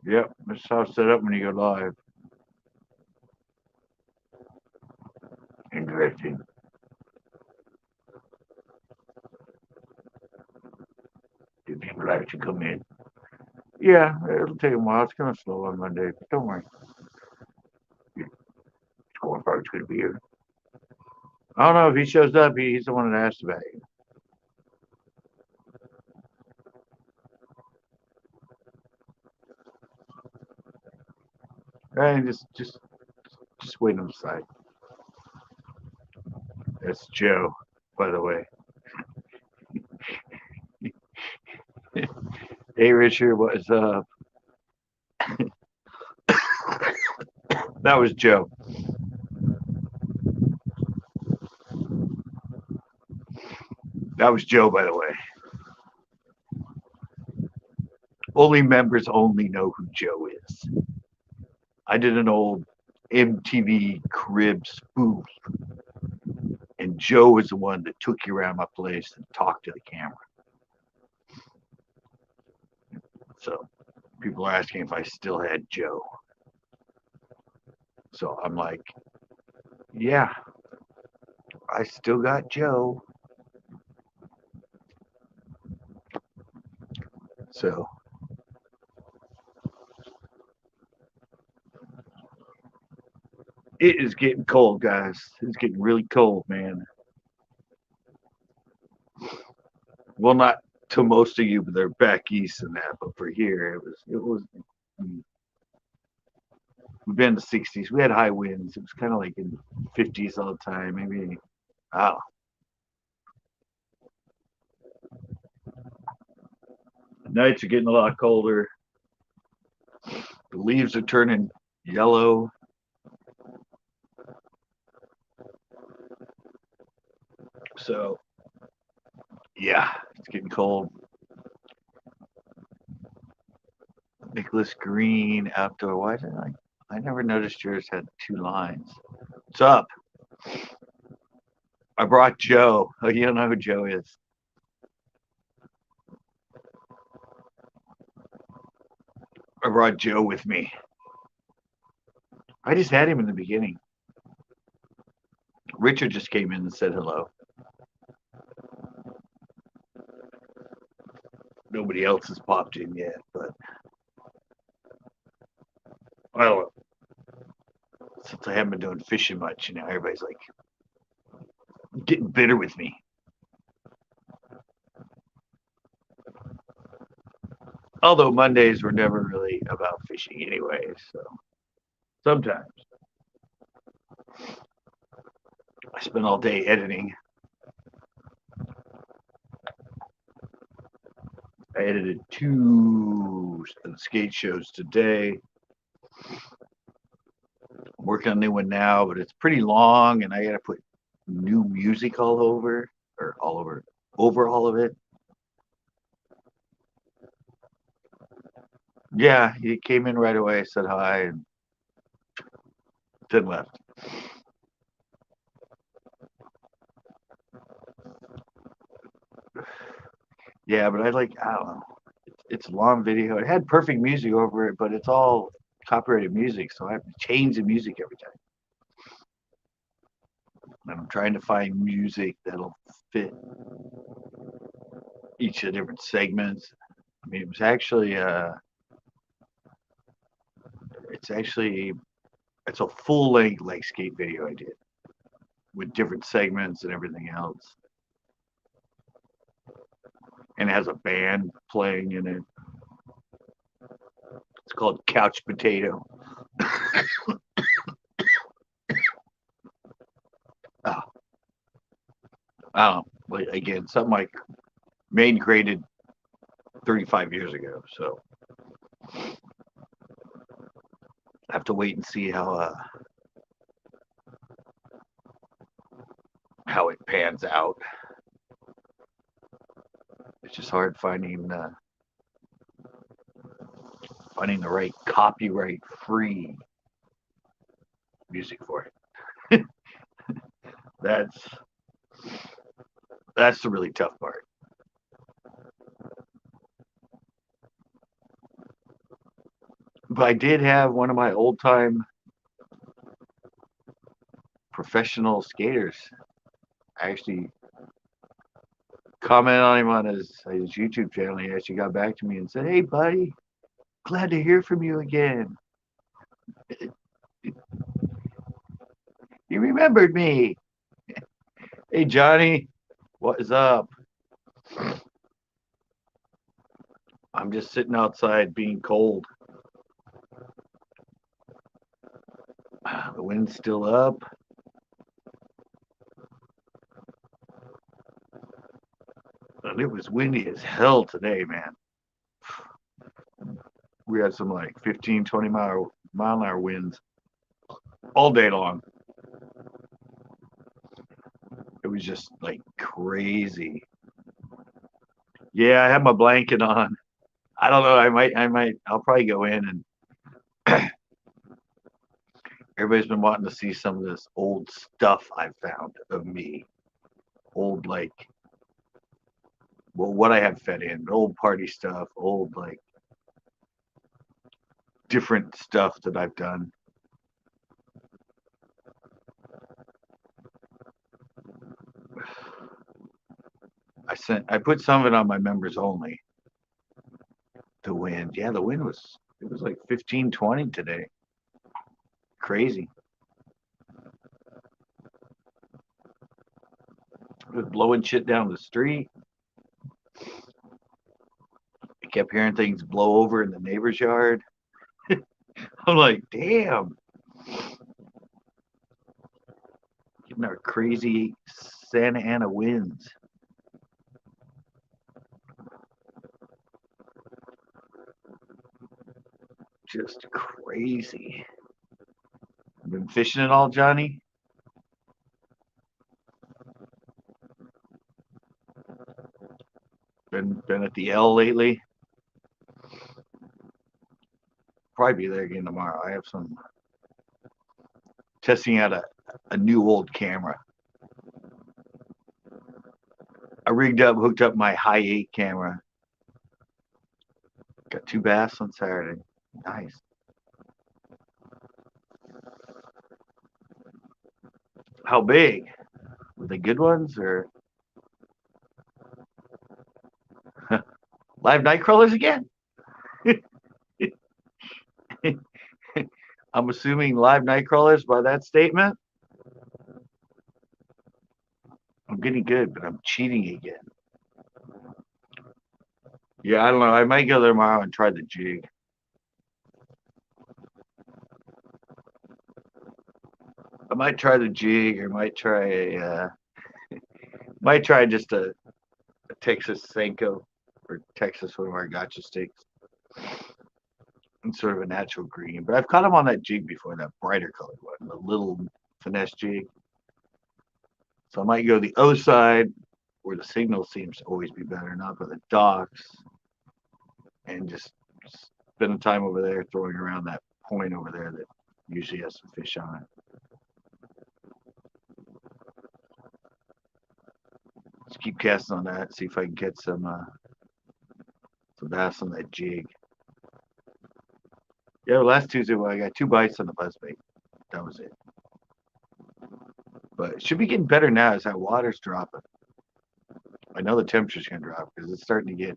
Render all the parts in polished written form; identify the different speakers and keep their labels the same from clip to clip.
Speaker 1: Yep, that's how it's set up when you go live. Interesting. Do people actually come in? Yeah, it'll take a while. It's gonna slow on Monday, but don't worry. Scorecard's gonna be here. I don't know if he shows up. He's the one that asked about you. And just wait on the side. That's Joe, by the way. Hey, Richard, what is up? That was Joe. That was Joe, by the way. Only members only know who Joe is. I did an old MTV crib spoof, and Joe was the one that took you around my place and talked to the camera. So people are asking if I still had Joe. So I'm like, yeah, I still got Joe. So it is getting cold, guys. It's getting really cold, man. Well, not to most of you, but they're back east and that. But for here, it was. We've been in the 60s. We had high winds. It was kind of like in 50s all the time. Maybe, oh, nights are getting a lot colder. The leaves are turning yellow. So, yeah, it's getting cold. Nicholas Green outdoor. Why did I never noticed yours had two lines. What's up? I brought Joe. Oh, you don't know who Joe is. I brought Joe with me. I just had him in the beginning. Richard just came in and said hello. Nobody else has popped in yet, but well, since I haven't been doing fishing much, everybody's like getting bitter with me. Although Mondays were never really about fishing anyway, so sometimes I spend all day editing. I edited two skate shows today. I'm working on a new one now, but it's pretty long, and I got to put new music all over, or all over all of it. Yeah, he came in right away, said hi, and then left. Yeah, but I don't know. It's a long video. It had perfect music over it, but it's all copyrighted music, so I have to change the music every time. And I'm trying to find music that'll fit each of the different segments. I mean, it's actually it's a full length like skate video I did with different segments and everything else, and it has a band playing in it. It's called Couch Potato. Oh, I don't know. Like, again, something like made and created 35 years ago. So I have to wait and see how it pans out. It's just hard finding finding the right copyright-free music for it. That's the really tough part. But I did have one of my old-time professional skaters. I actually commented on him on his YouTube channel. He actually got back to me and said, "Hey, buddy, glad to hear from you again. You remembered me. Hey, Johnny, what is up? I'm just sitting outside being cold. The wind's still up. And it was windy as hell today, man. We had some like 15, 20 mile an hour winds all day long. It was just like crazy. Yeah, I have my blanket on. I don't know. I'll probably go in and everybody's been wanting to see some of this old stuff I found of me. Old, like, well, what I have fed in, old party stuff, old, like, different stuff that I've done. I put some of it on my members only. The wind. Yeah, the wind was, it was like 15, 20 today. Crazy. It was blowing shit down the street. I kept hearing things blow over in the neighbor's yard. I'm like, damn. Getting our crazy Santa Ana winds. Just crazy. Been fishing at all, Johnny? Been at the L lately? Probably be there again tomorrow. I have some testing out a new old camera. I hooked up my high 8 camera. Got 2 bass on Saturday. Nice. How big? Were they good ones or live night crawlers again? I'm assuming live night crawlers by that statement. I'm getting good, but I'm cheating again. Yeah, I don't know. I might go there tomorrow and try the jig. I might try the jig, or might try just a Texas Senko or Texas one of our gotcha sticks. And sort of a natural green. But I've caught them on that jig before, that brighter colored one, the little finesse jig. So I might go the other side where the signal seems to always be better, not by the docks, and just spend time over there throwing around that point over there that usually has some fish on it. Just keep casting on that, see if I can get some bass on that jig. Yeah, last Tuesday I got 2 bites on the buzzbait. That was it. But it should be getting better now as that water's dropping. I know the temperature's gonna drop because it's starting to get.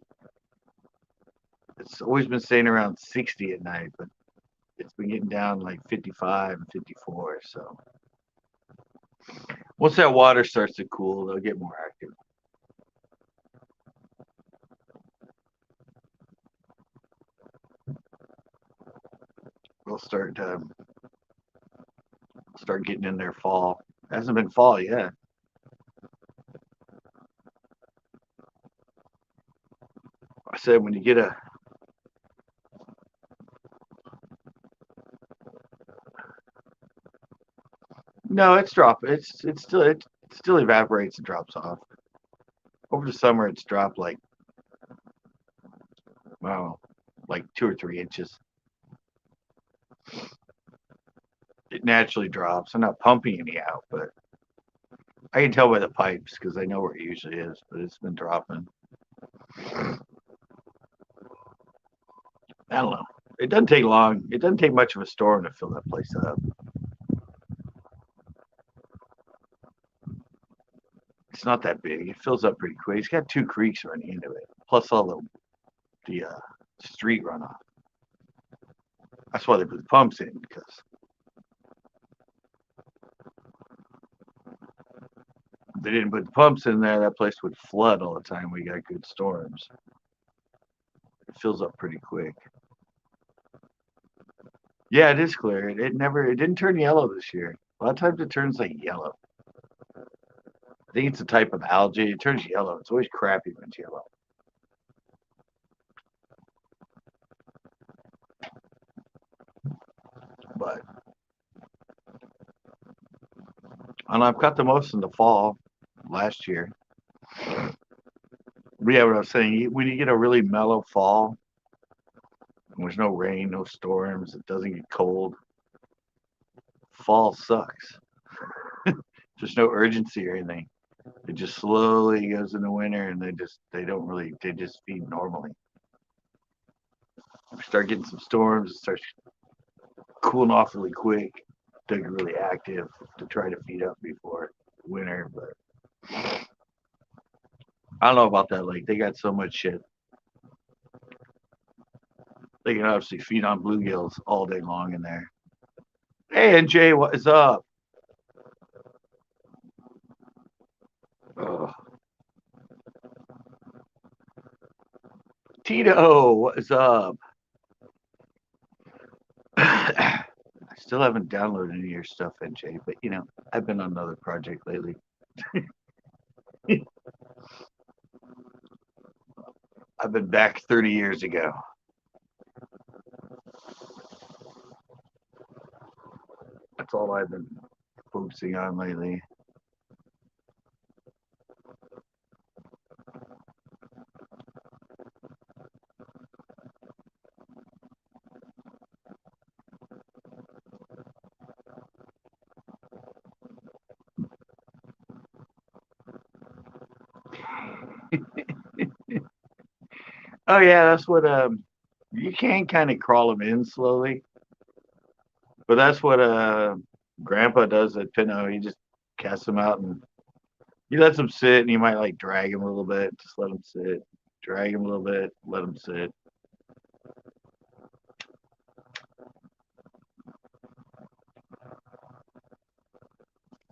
Speaker 1: It's always been staying around 60 at night, but it's been getting down like 55 and 54. So once that water starts to cool, they'll get more active. We'll start getting in their fall. It hasn't been fall yet. I said when you get a no, it's dropping. It still evaporates and drops off. Over the summer, it's dropped like, wow, like 2 or 3 inches. It naturally drops. I'm not pumping any out, but I can tell by the pipes because I know where it usually is, but it's been dropping. I don't know. It doesn't take long. It doesn't take much of a storm to fill that place up. It's not that big. It fills up pretty quick. It's got 2 creeks running into it, plus all the street runoff. That's why they put the pumps in, because if they didn't put the pumps in there, that place would flood all the time. We got good storms. It fills up pretty quick. Yeah, it is clear. It didn't turn yellow this year. A lot of times it turns like yellow. I think it's a type of algae. It turns yellow. It's always crappy when it's yellow. But and I've got the most in the fall last year. Yeah, what I was saying, when you get a really mellow fall, and there's no rain, no storms, it doesn't get cold. Fall sucks. There's no urgency or anything. It just slowly goes into winter, and they just feed normally. We start getting some storms, it starts cooling off really quick. They get really active to try to feed up before winter, but I don't know about that lake. They got so much shit. They can obviously feed on bluegills all day long in there. Hey, NJ, what is up? Oh. Tito, what is up? I still haven't downloaded any of your stuff, NJ, but I've been on another project lately. I've been back 30 years ago. That's all I've been focusing on lately. Oh yeah, that's what you can kind of crawl them in slowly, but that's what Grandpa does at Pinot. He just casts them out and he lets them sit, and you might like drag them a little bit, just let them sit, drag them a little bit, let them sit.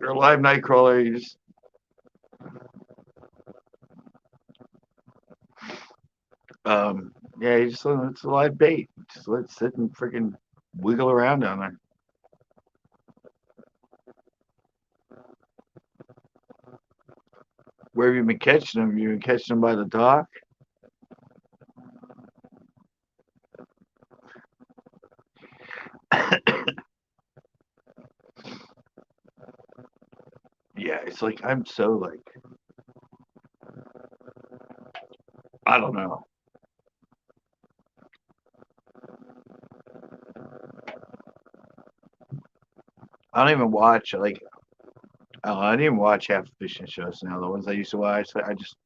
Speaker 1: You're a live night crawler, you just yeah, you just it's a live bait. Just let it sit and freaking wiggle around down there. Where have you been catching them? You been catching them by the dock? Yeah, it's like I'm so like I don't know. I don't even watch like I don't even watch half the fishing shows now. The ones I used to watch, I just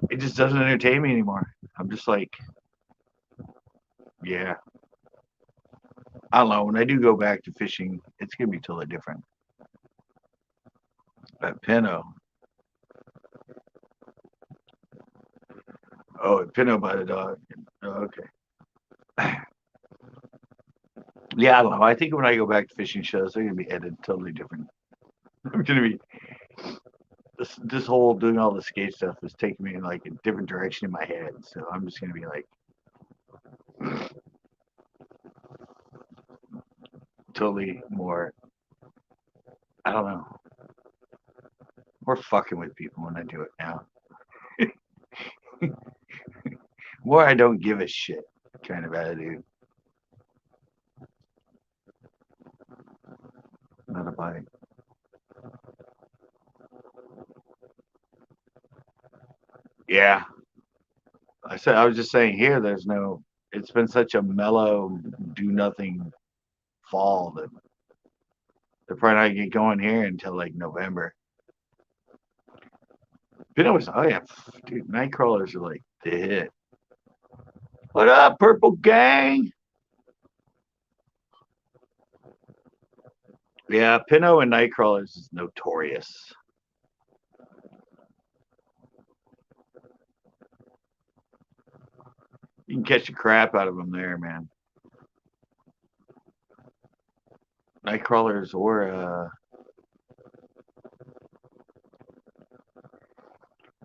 Speaker 1: it just doesn't entertain me anymore. I'm just like, yeah, I don't know. When I do go back to fishing, it's gonna be totally different. At Pinot, oh, at Pinot by the dog. Oh, okay. Yeah, I don't know. I think when I go back to fishing shows, they're gonna be edited totally different. I'm gonna be this whole doing all the skate stuff is taking me in like a different direction in my head. So I'm just gonna be like totally more. I don't know. More fucking with people when I do it now. More I don't give a shit kind of attitude. Not a bite. Yeah. I was just saying here, there's no, it's been such a mellow, do nothing fall that they're probably not get going here until like November. But it was, oh yeah, dude, night crawlers are like the hit. What up, Purple Gang? Yeah, Pinot and night crawlers is notorious. You can catch the crap out of them there, man. Night crawlers or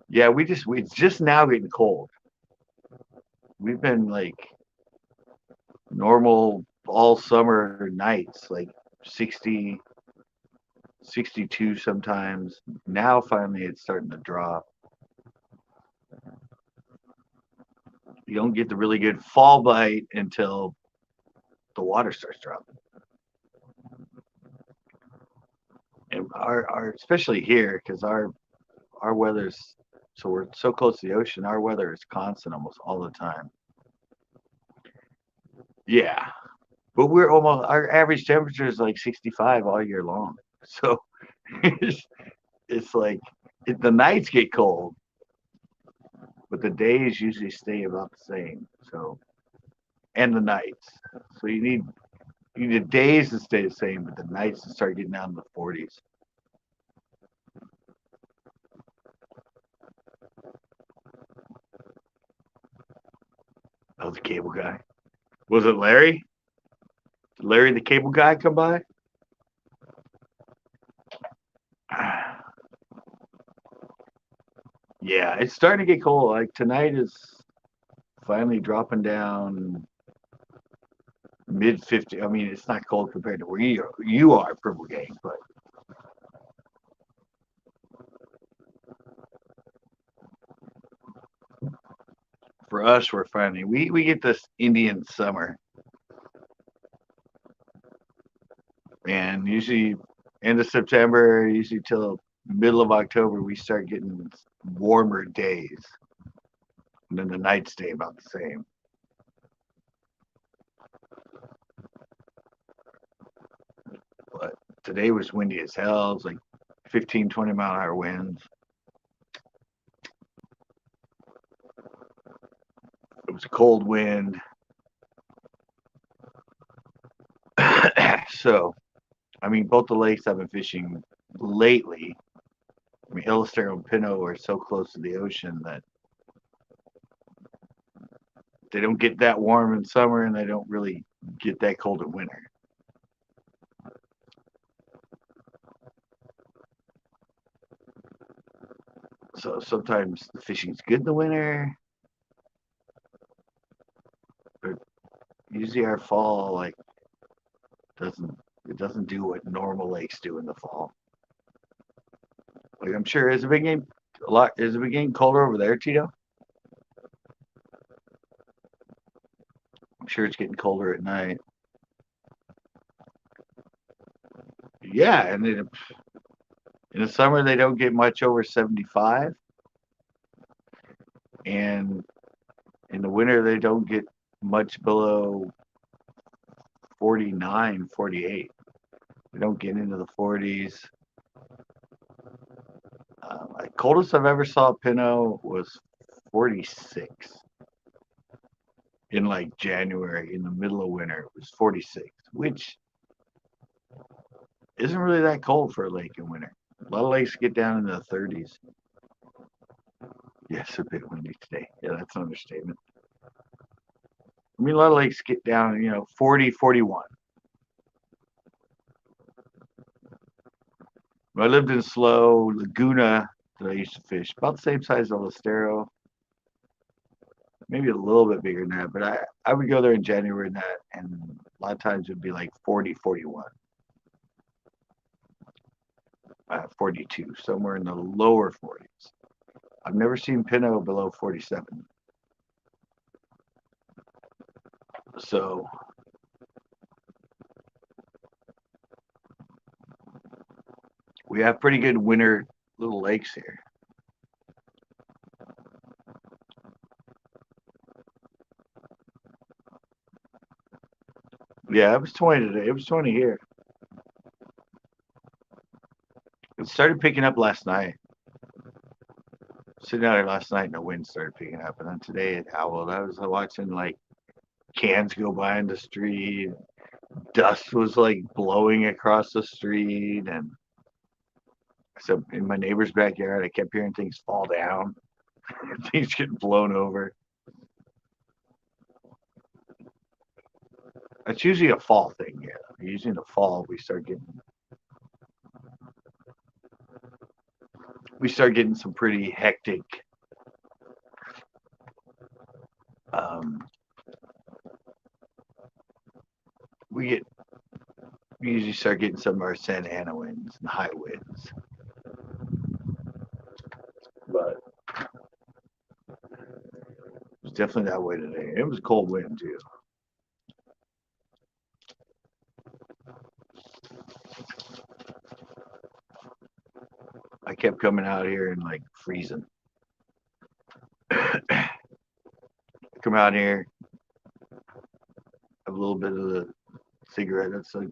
Speaker 1: yeah, it's just now getting cold. We've been like normal all summer nights, like 60, 62 sometimes. Now finally it's starting to drop. You don't get the really good fall bite until the water starts dropping. And our especially here, because our weather's so we're so close to the ocean, our weather is constant almost all the time. Yeah. But we're almost our average temperature is like 65 all year long. So it's, it's like the nights get cold, but the days usually stay about the same. So and the nights. So you need the days to stay the same, but the nights to start getting down to the 40s. That was the cable guy. Was it Larry? Did Larry the cable guy come by? Yeah, it's starting to get cold. Like tonight is finally dropping down mid 50. I mean, it's not cold compared to where you are, Purple Gang, but for us, we're finally we get this Indian summer, and usually end of September, usually till middle of October, we start getting warmer days, and then the nights stay about the same. But today was windy as hell. It was like 15, 20-mile-an-hour winds. It was a cold wind. So, I mean, both the lakes I've been fishing lately, I mean, Illustero and Pinot are so close to the ocean that they don't get that warm in summer and they don't really get that cold in winter. So sometimes the fishing's good in the winter, but usually our fall like doesn't it doesn't do what normal lakes do in the fall. Like I'm sure is it been getting a lot is it been getting colder over there, Tito? I'm sure it's getting colder at night. Yeah, and in the summer they don't get much over 75, and in the winter they don't get much below 49, 48. They don't get into the 40s. Coldest I've ever saw Pinot was 46 in like January in the middle of winter. It was 46, which isn't really that cold for a lake in winter. A lot of lakes get down in the 30s. Yes, a bit windy today. Yeah, that's an understatement. I mean, a lot of lakes get down, 40, 41. When I lived in Slow, Laguna that I used to fish, about the same size as Elistero, maybe a little bit bigger than that, but I would go there in January and that, and a lot of times it would be like 40, 41, 42, somewhere in the lower 40s. I've never seen Pinot below 47. So we have pretty good winter little lakes here. Yeah, it was 20 today. It was 20 here. It started picking up last night. Sitting out here last night and the wind started picking up. And then today it howled. I was watching like cans go by in the street. Dust was like blowing across the street. And so in my neighbor's backyard, I kept hearing things fall down, things getting blown over. It's usually a fall thing, yeah. Usually in the fall we start getting some pretty hectic um, we get we usually start getting some of our Santa Ana winds and high winds. But it was definitely that way today. It was a cold wind too. I kept coming out here and like freezing. Come out here, have a little bit of the cigarette. That's like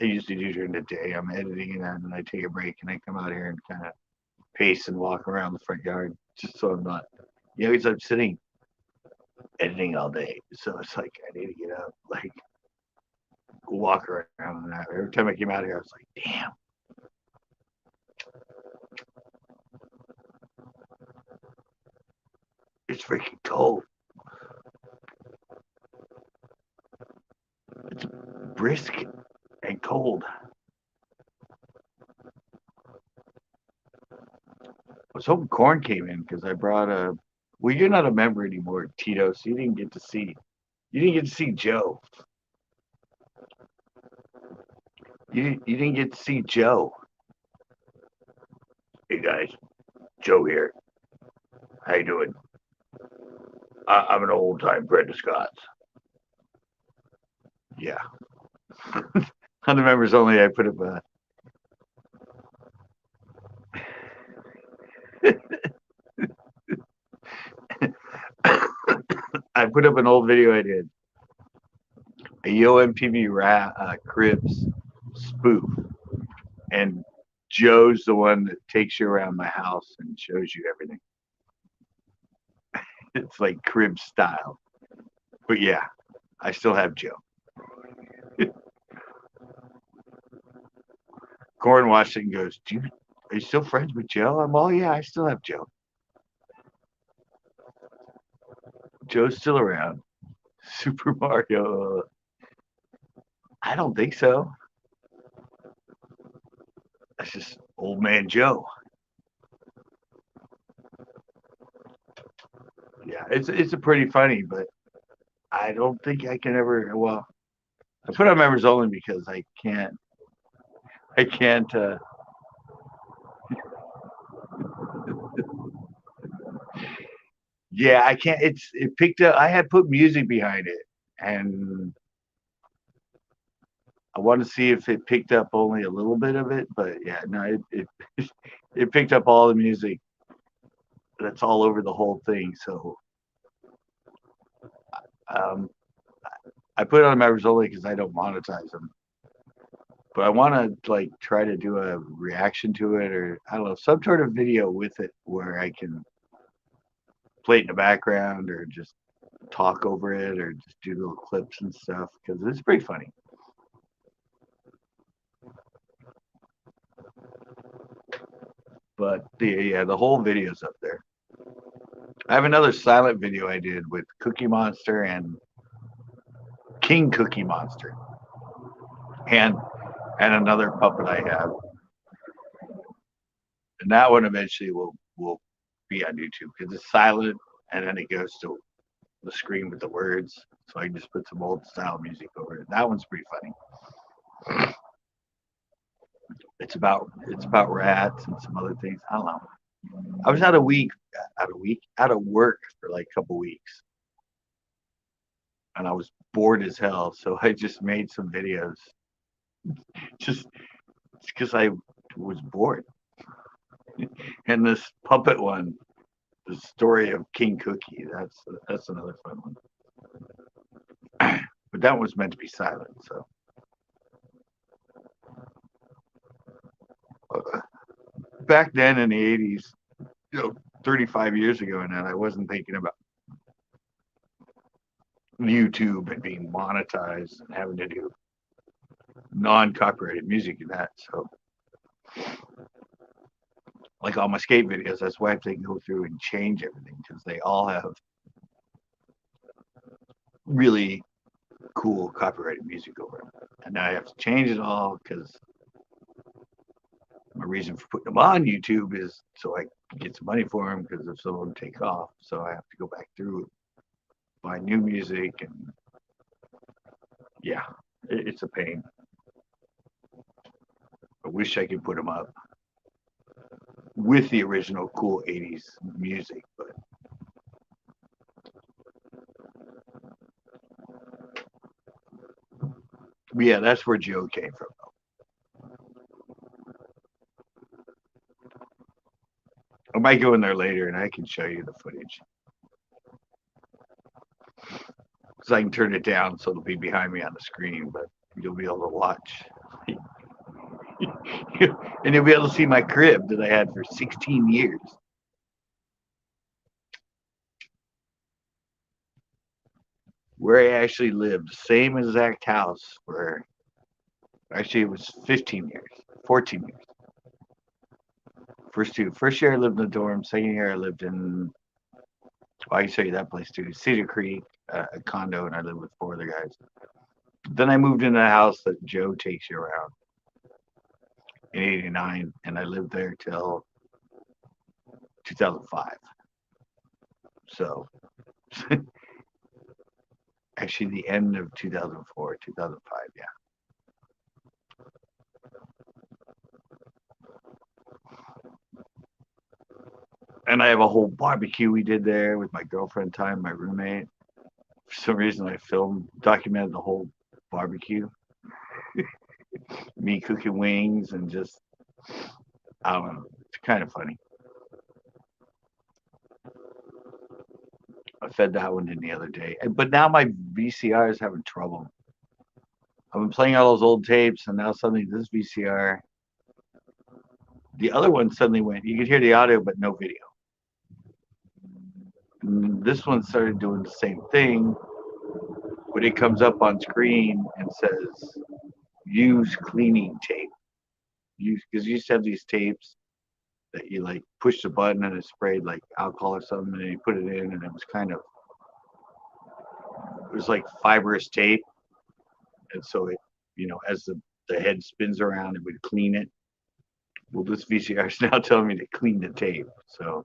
Speaker 1: I usually do during the day. I'm editing and then I take a break and I come out here and kind of pace and walk around the front yard just so I'm not, because I'm sitting editing all day. So it's like I need to get up, like walk around. And that. Every time I came out here, I was like, damn, it's freaking cold. It's brisk and cold. I was hoping Corn came in because I brought a. Well, you're not a member anymore, Tito, so you didn't get to see. You didn't get to see Joe. You didn't get to see Joe. Hey guys, Joe here. How you doing? I'm an old time friend of Scott's. Yeah. On the members only, I put up a. I put up an old video I did. A Yo MTV Cribs spoof, and Joe's the one that takes you around my house and shows you everything. It's like crib style. But yeah, I still have Joe. Corn watched it and goes, are you still friends with Joe? I'm all, yeah, I still have Joe. Joe's still around. Super Mario. I don't think so. That's just old man Joe. Yeah, it's a pretty funny, but I don't think I can ever. Well, I put on members only because I can't. I can't. Yeah, I can't. It picked up. I had put music behind it, and I want to see if it picked up only a little bit of it. But yeah, no, it picked up all the music. That's all over the whole thing. So um, I put it on members only because I don't monetize them. But I want to like try to do a reaction to it, or I don't know, some sort of video with it where I can play it in the background or just talk over it or just do little clips and stuff because it's pretty funny. But the whole video's up there. I have another silent video I did with Cookie Monster and King Cookie Monster, and another puppet I have, and that one eventually will be on YouTube because it's silent and then it goes to the screen with the words, so I can just put some old style music over it. That one's pretty funny. It's about rats and some other things. I don't know. I was out of work for like a couple weeks, and I was bored as hell. So I just made some videos, just because I was bored. And this puppet one, the story of King Cookie, that's another fun one. but that was meant to be silent. So back then in the 80s, 35 years ago, and that I wasn't thinking about YouTube and being monetized and having to do non-copyrighted music and that. So, like all my skate videos, that's why I have to go through and change everything because they all have really cool copyrighted music over them. And now I have to change it all because my reason for putting them on YouTube is so I can get some money for them because if some of them take off, so I have to go back through, buy new music, and yeah, it's a pain. I wish I could put them up with the original cool 80s music, but yeah, that's where Joe came from. I might go in there later and I can show you the footage. Because I can turn it down so it'll be behind me on the screen, but you'll be able to watch. And you'll be able to see my crib that I had for 16 years. Where I actually lived, same exact house where actually it was 15 years, 14 years. First year I lived in the dorm. Second year I lived in, well, I can show you that place too, Cedar Creek, a condo, and I lived with 4 other guys. Then I moved into the house that Joe takes you around in '89, and I lived there till 2005. So actually the end of 2004, 2005, yeah. And I have a whole barbecue we did there with my girlfriend time, my roommate. For some reason, I documented the whole barbecue. Me cooking wings and just, I don't know, it's kind of funny. I fed that one in the other day. But now my VCR is having trouble. I've been playing all those old tapes, and now suddenly this VCR, the other one suddenly went, you could hear the audio, but no video. And this one started doing the same thing, but it comes up on screen and says, use cleaning tape. Because you used to have these tapes that you like push the button and it sprayed like alcohol or something, and then you put it in, and it was like fibrous tape, and so it, as the head spins around, it would clean it. Well, this VCR is now telling me to clean the tape, so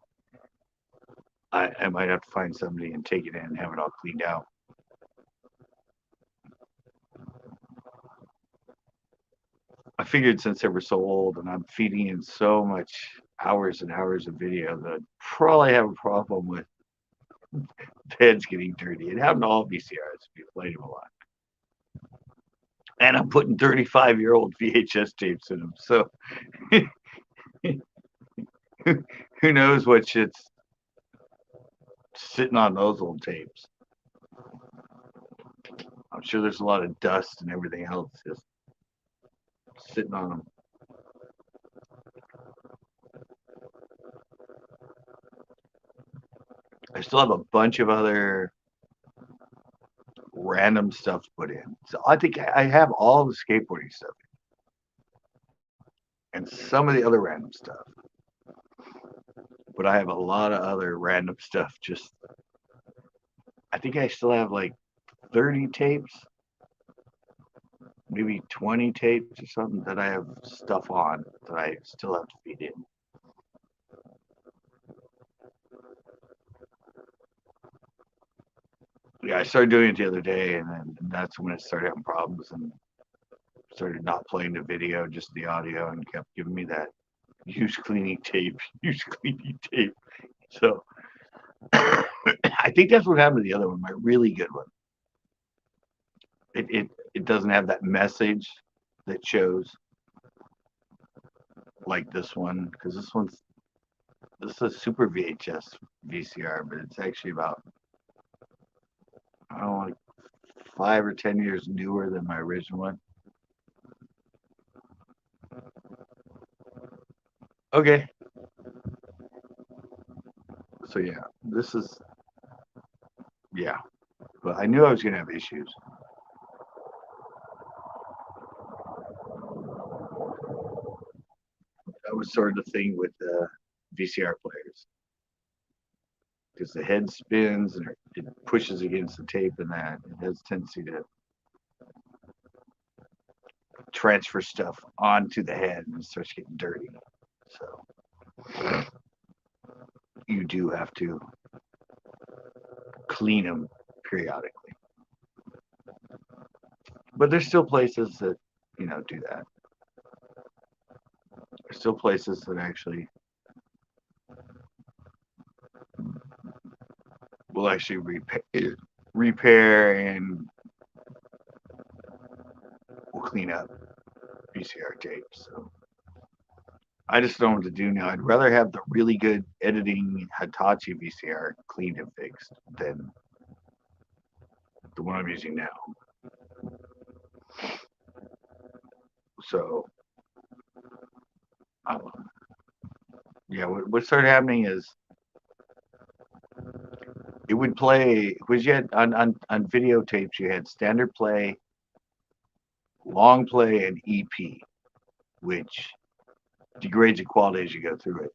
Speaker 1: I might have to find somebody and take it in and have it all cleaned out. I figured since they were so old and I'm feeding in so much hours and hours of video that I'd probably have a problem with the heads getting dirty. It happened to all VCRs. We played them a lot. And I'm putting 35-year-old VHS tapes in them. So who knows what shit's sitting on those old tapes. I'm sure there's a lot of dust and everything else just sitting on them. I still have a bunch of other random stuff to put in. So I think I have all the skateboarding stuff and some of the other random stuff. But I have a lot of other random stuff. I think I still have like 30 tapes, maybe 20 tapes or something that I have stuff on that I still have to feed in. Yeah, I started doing it the other day, and then that's when it started having problems and started not playing the video, just the audio, and kept giving me that use cleaning tape, use cleaning tape. So I think that's what happened to the other one, my really good one. It doesn't have that message that shows like this one, because this is a super VHS VCR, but it's actually about, I don't know, like 5 or 10 years newer than my original one. Okay. So yeah, this is, yeah. But I knew I was going to have issues. That was sort of the thing with VCR players. Because the head spins and it pushes against the tape, and that it has a tendency to transfer stuff onto the head and it starts getting dirty. So you do have to clean them periodically. But there's still places that, do that. There's still places that actually will actually repair and will clean up VCR tapes. So I just don't know what to do now. I'd rather have the really good editing Hitachi VCR cleaned and fixed than the one I'm using now. So, yeah, what started happening is it would play, because you had on videotapes, you had standard play, long play, and EP, which degrades the quality as you go through it.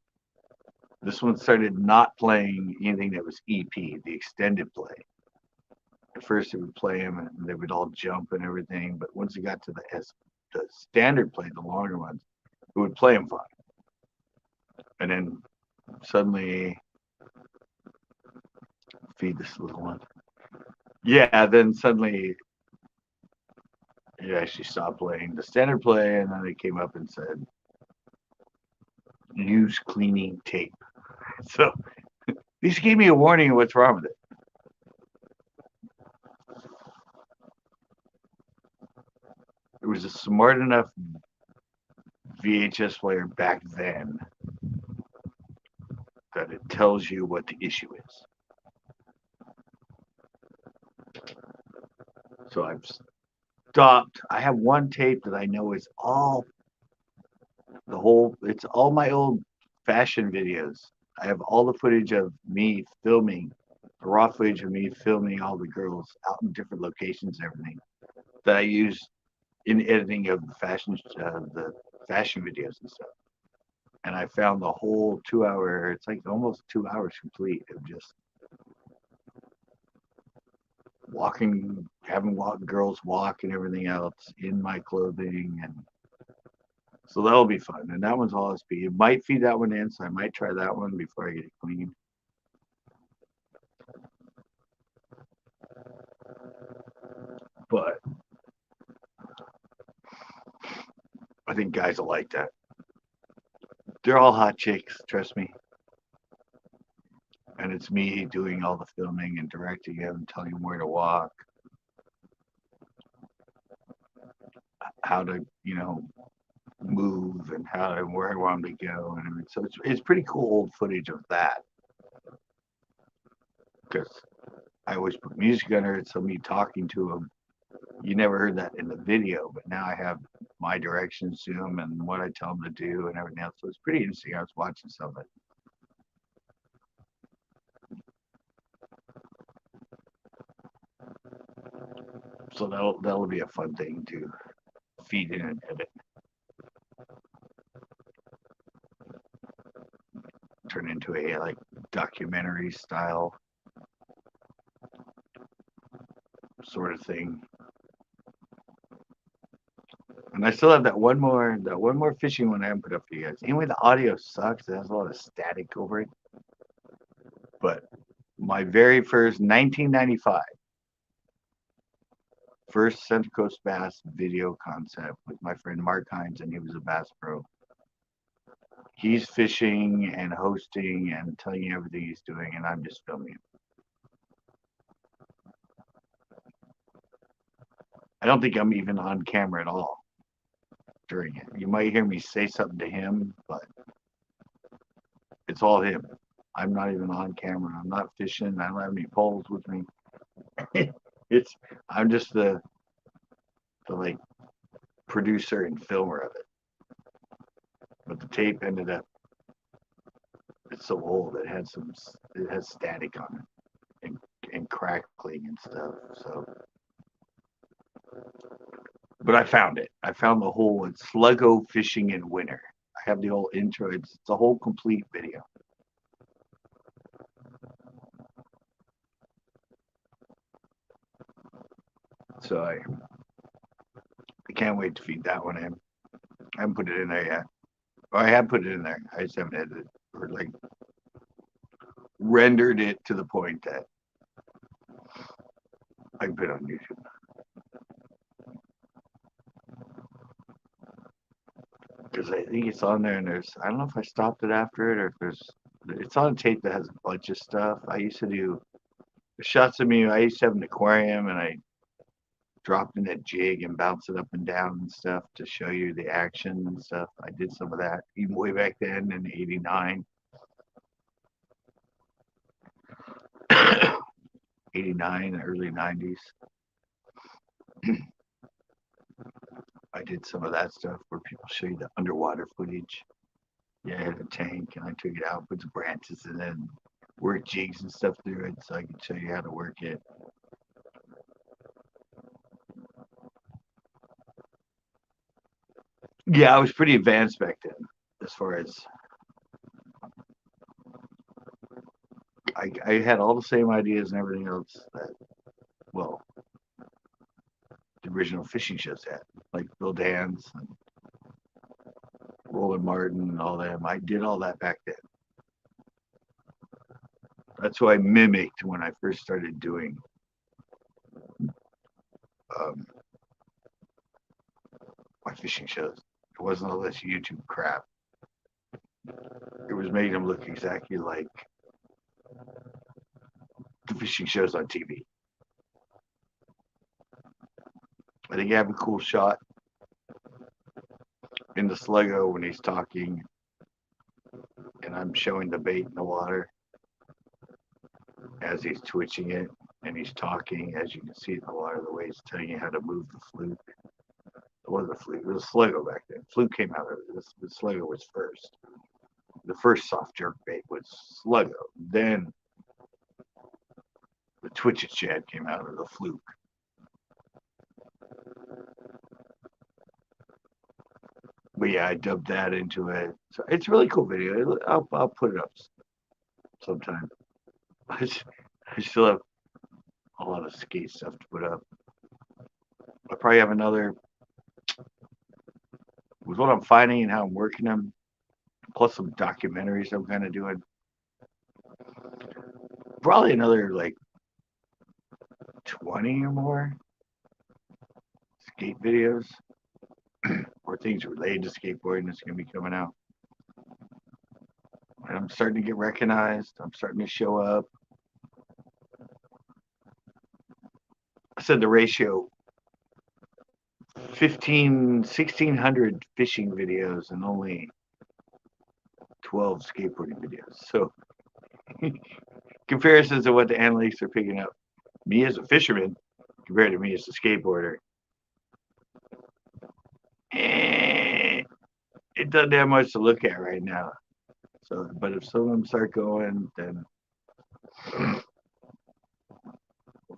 Speaker 1: This one started not playing anything that was EP, the extended play. At first, it would play them and they would all jump and everything, but once it got to the standard play, the longer ones, it would play them fine. And then suddenly, feed this little one. Yeah, then suddenly it actually stopped playing the standard play, and then it came up and said, use cleaning tape. So these gave me a warning of what's wrong with it. It was a smart enough VHS player back then that it tells you what the issue is. So I've stopped. I have one tape that I know is it's all my old fashion videos. I have all the footage of me filming, the raw footage of me filming all the girls out in different locations and everything that I use in editing of the fashion videos and stuff. And I found the whole 2 hour, it's like almost 2 hours complete of just having girls walk and everything else in my clothing. And so that'll be fun. And that one's all SP. It might feed that one in, so I might try that one before I get it cleaned. But I think guys will like that. They're all hot chicks, trust me. And it's me doing all the filming and directing them, telling them where to walk, how to, move, and where I want them to go, and everything. So it's pretty cool old footage of that. Because I always put music under it, so me talking to them, you never heard that in the video, but now I have my directions to them and what I tell them to do and everything else. So it's pretty interesting. I was watching some of it. So that'll be a fun thing to feed in and edit. Turn into a like documentary style sort of thing. And I still have that one more fishing one I haven't put up for you guys. Anyway, the audio sucks. It has a lot of static over it. But my very first 1995 first Central Coast Bass video concept with my friend Mark Hines, and he was a bass pro. He's fishing and hosting and telling you everything he's doing, and I'm just filming it. I don't think I'm even on camera at all during it. You might hear me say something to him, but it's all him. I'm not even on camera. I'm not fishing. I don't have any poles with me. It's I'm just the like producer and filmer of it. But the tape ended up it's so old it has static on it and crackling and stuff. So but I found it. I found the whole it's Sluggo fishing in winter. I have the whole intro. It's a whole complete video. So I can't wait to feed that one in. I haven't put it in there yet. Well, I have put it in there. I just haven't edited or like rendered it to the point that I can put it on YouTube. Because I think it's on there and there's I don't know if I stopped it after it or if there's it's on a tape that has a bunch of stuff. I used to do shots of me. I used to have an aquarium and I dropped in that jig and bounced it up and down and stuff to show you the action and stuff. I did some of that even way back then in '89. 89, early 90s. I did some of that stuff where people show you the underwater footage. Yeah, I had a tank and I took it out, put the branches in it, and worked jigs and stuff through it so I could show you how to work it. Yeah, I was pretty advanced back then as far as I had all the same ideas and everything else that, well, the original fishing shows had, like Bill Dance and Roland Martin and all them. I did all that back then. That's what I mimicked when I first started doing um, my fishing shows. It wasn't all this YouTube crap. It was making them look exactly like the fishing shows on TV. I think I have a cool shot in the Sluggo when he's talking and I'm showing the bait in the water as he's twitching it and he's talking, as you can see in the water, the way he's telling you how to move the fluke. It wasn't a fluke, it was a Sluggo back then. Fluke came out of this. The Sluggo was first. The first soft jerk bait was Sluggo. Then the Twitch It Shad came out of the fluke. But yeah, I dubbed that into it. So it's a really cool video. I'll put it up sometime. I still have a lot of skate stuff to put up. I probably have another with what I'm finding and how I'm working them, plus some documentaries I'm kind of doing. Probably another like 20 or more skate videos or things related to skateboarding that's going to be coming out. And I'm starting to get recognized. I'm starting to show up. I said the ratio 1,600 fishing videos and only 12 skateboarding videos. So comparisons of what the analytics are picking up. Me as a fisherman compared to me as a skateboarder. Eh, it doesn't have much to look at right now. So, but if some of them start going, then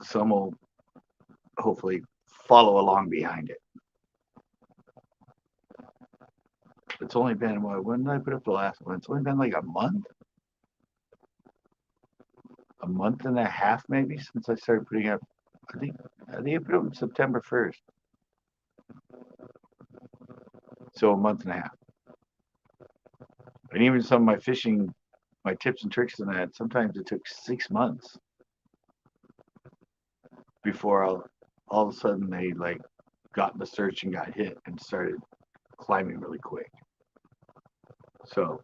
Speaker 1: some will hopefully follow along behind it. It's only been what? When did I put up the last one? It's only been like a month and a half maybe since I started putting up. I think I put up September 1st, so a month and a half. And even some of my fishing, my tips and tricks and that, sometimes it took 6 months before all of a sudden they like got in the search and got hit and started climbing really quick. So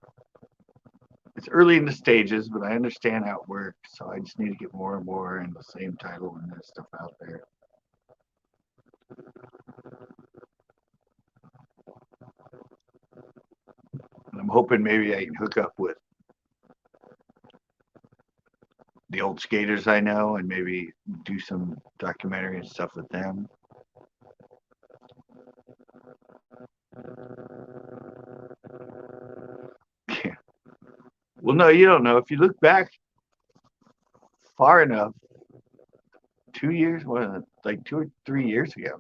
Speaker 1: it's early in the stages, but I understand how it works. So I just need to get more and more and the same title and that stuff out there. And I'm hoping maybe I can hook up with the old skaters I know and maybe do some documentary and stuff with them. Yeah. Well, no, you don't know. If you look back far enough, 2 years, well, like 2 or 3 years ago,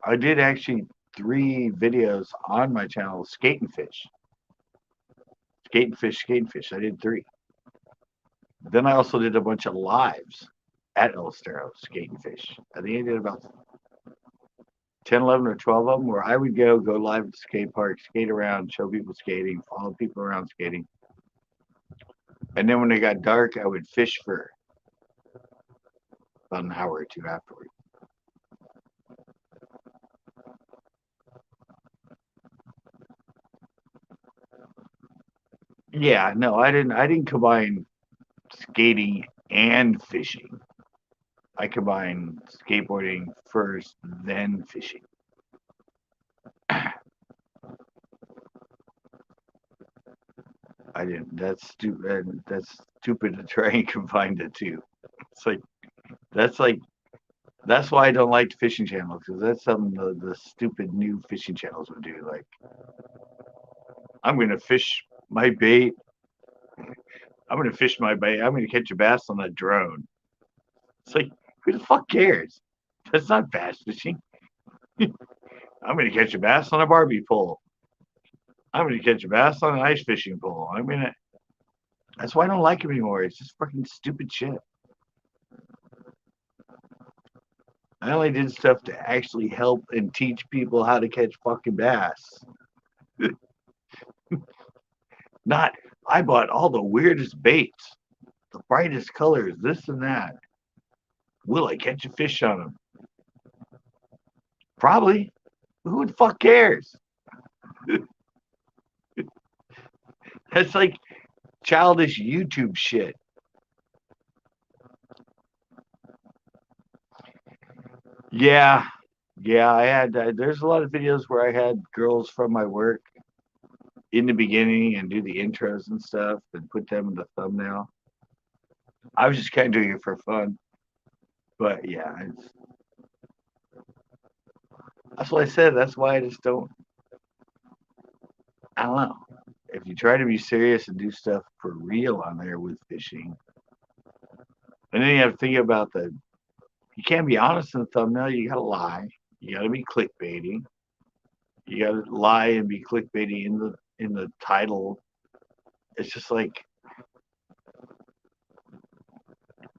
Speaker 1: I did actually 3 videos on my channel, skate and fish, skate and fish, skate and fish. I did 3. Then I also did a bunch of lives at El Estero, skate and fish. I think I did about 10, 11, or 12 of them where I would go live at the skate park, skate around, show people skating, follow people around skating. And then when it got dark, I would fish for about an hour or two afterward. Yeah, no, I didn't combine skating and fishing. I combined skateboarding first, then fishing. I didn't. That's stupid. That's stupid to try and combine the two. It's like that's like that's why I don't like the fishing channels because that's something the stupid new fishing channels would do. Like I'm gonna fish my bait. I'm gonna fish my bait. I'm gonna catch a bass on a drone. It's like who the fuck cares? That's not bass fishing. I'm gonna catch a bass on a Barbie pole. I'm gonna catch a bass on an ice fishing pole. I mean, that's why I don't like it anymore. It's just fucking stupid shit. I only did stuff to actually help and teach people how to catch fucking bass. Not, I bought all the weirdest baits, the brightest colors, this and that. Will I catch a fish on them? Probably. Who the fuck cares? That's like childish YouTube shit. Yeah, yeah. I had. There's a lot of videos where I had girls from my work in the beginning and do the intros and stuff and put them in the thumbnail. I was just kind of doing it for fun, but yeah, that's what I said. That's why I just don't. I don't know. If you try to be serious and do stuff for real on there with fishing, and then you have to think about you can't be honest in the thumbnail. You gotta lie. You gotta be clickbaiting. You gotta lie and be clickbaiting in the title. It's just like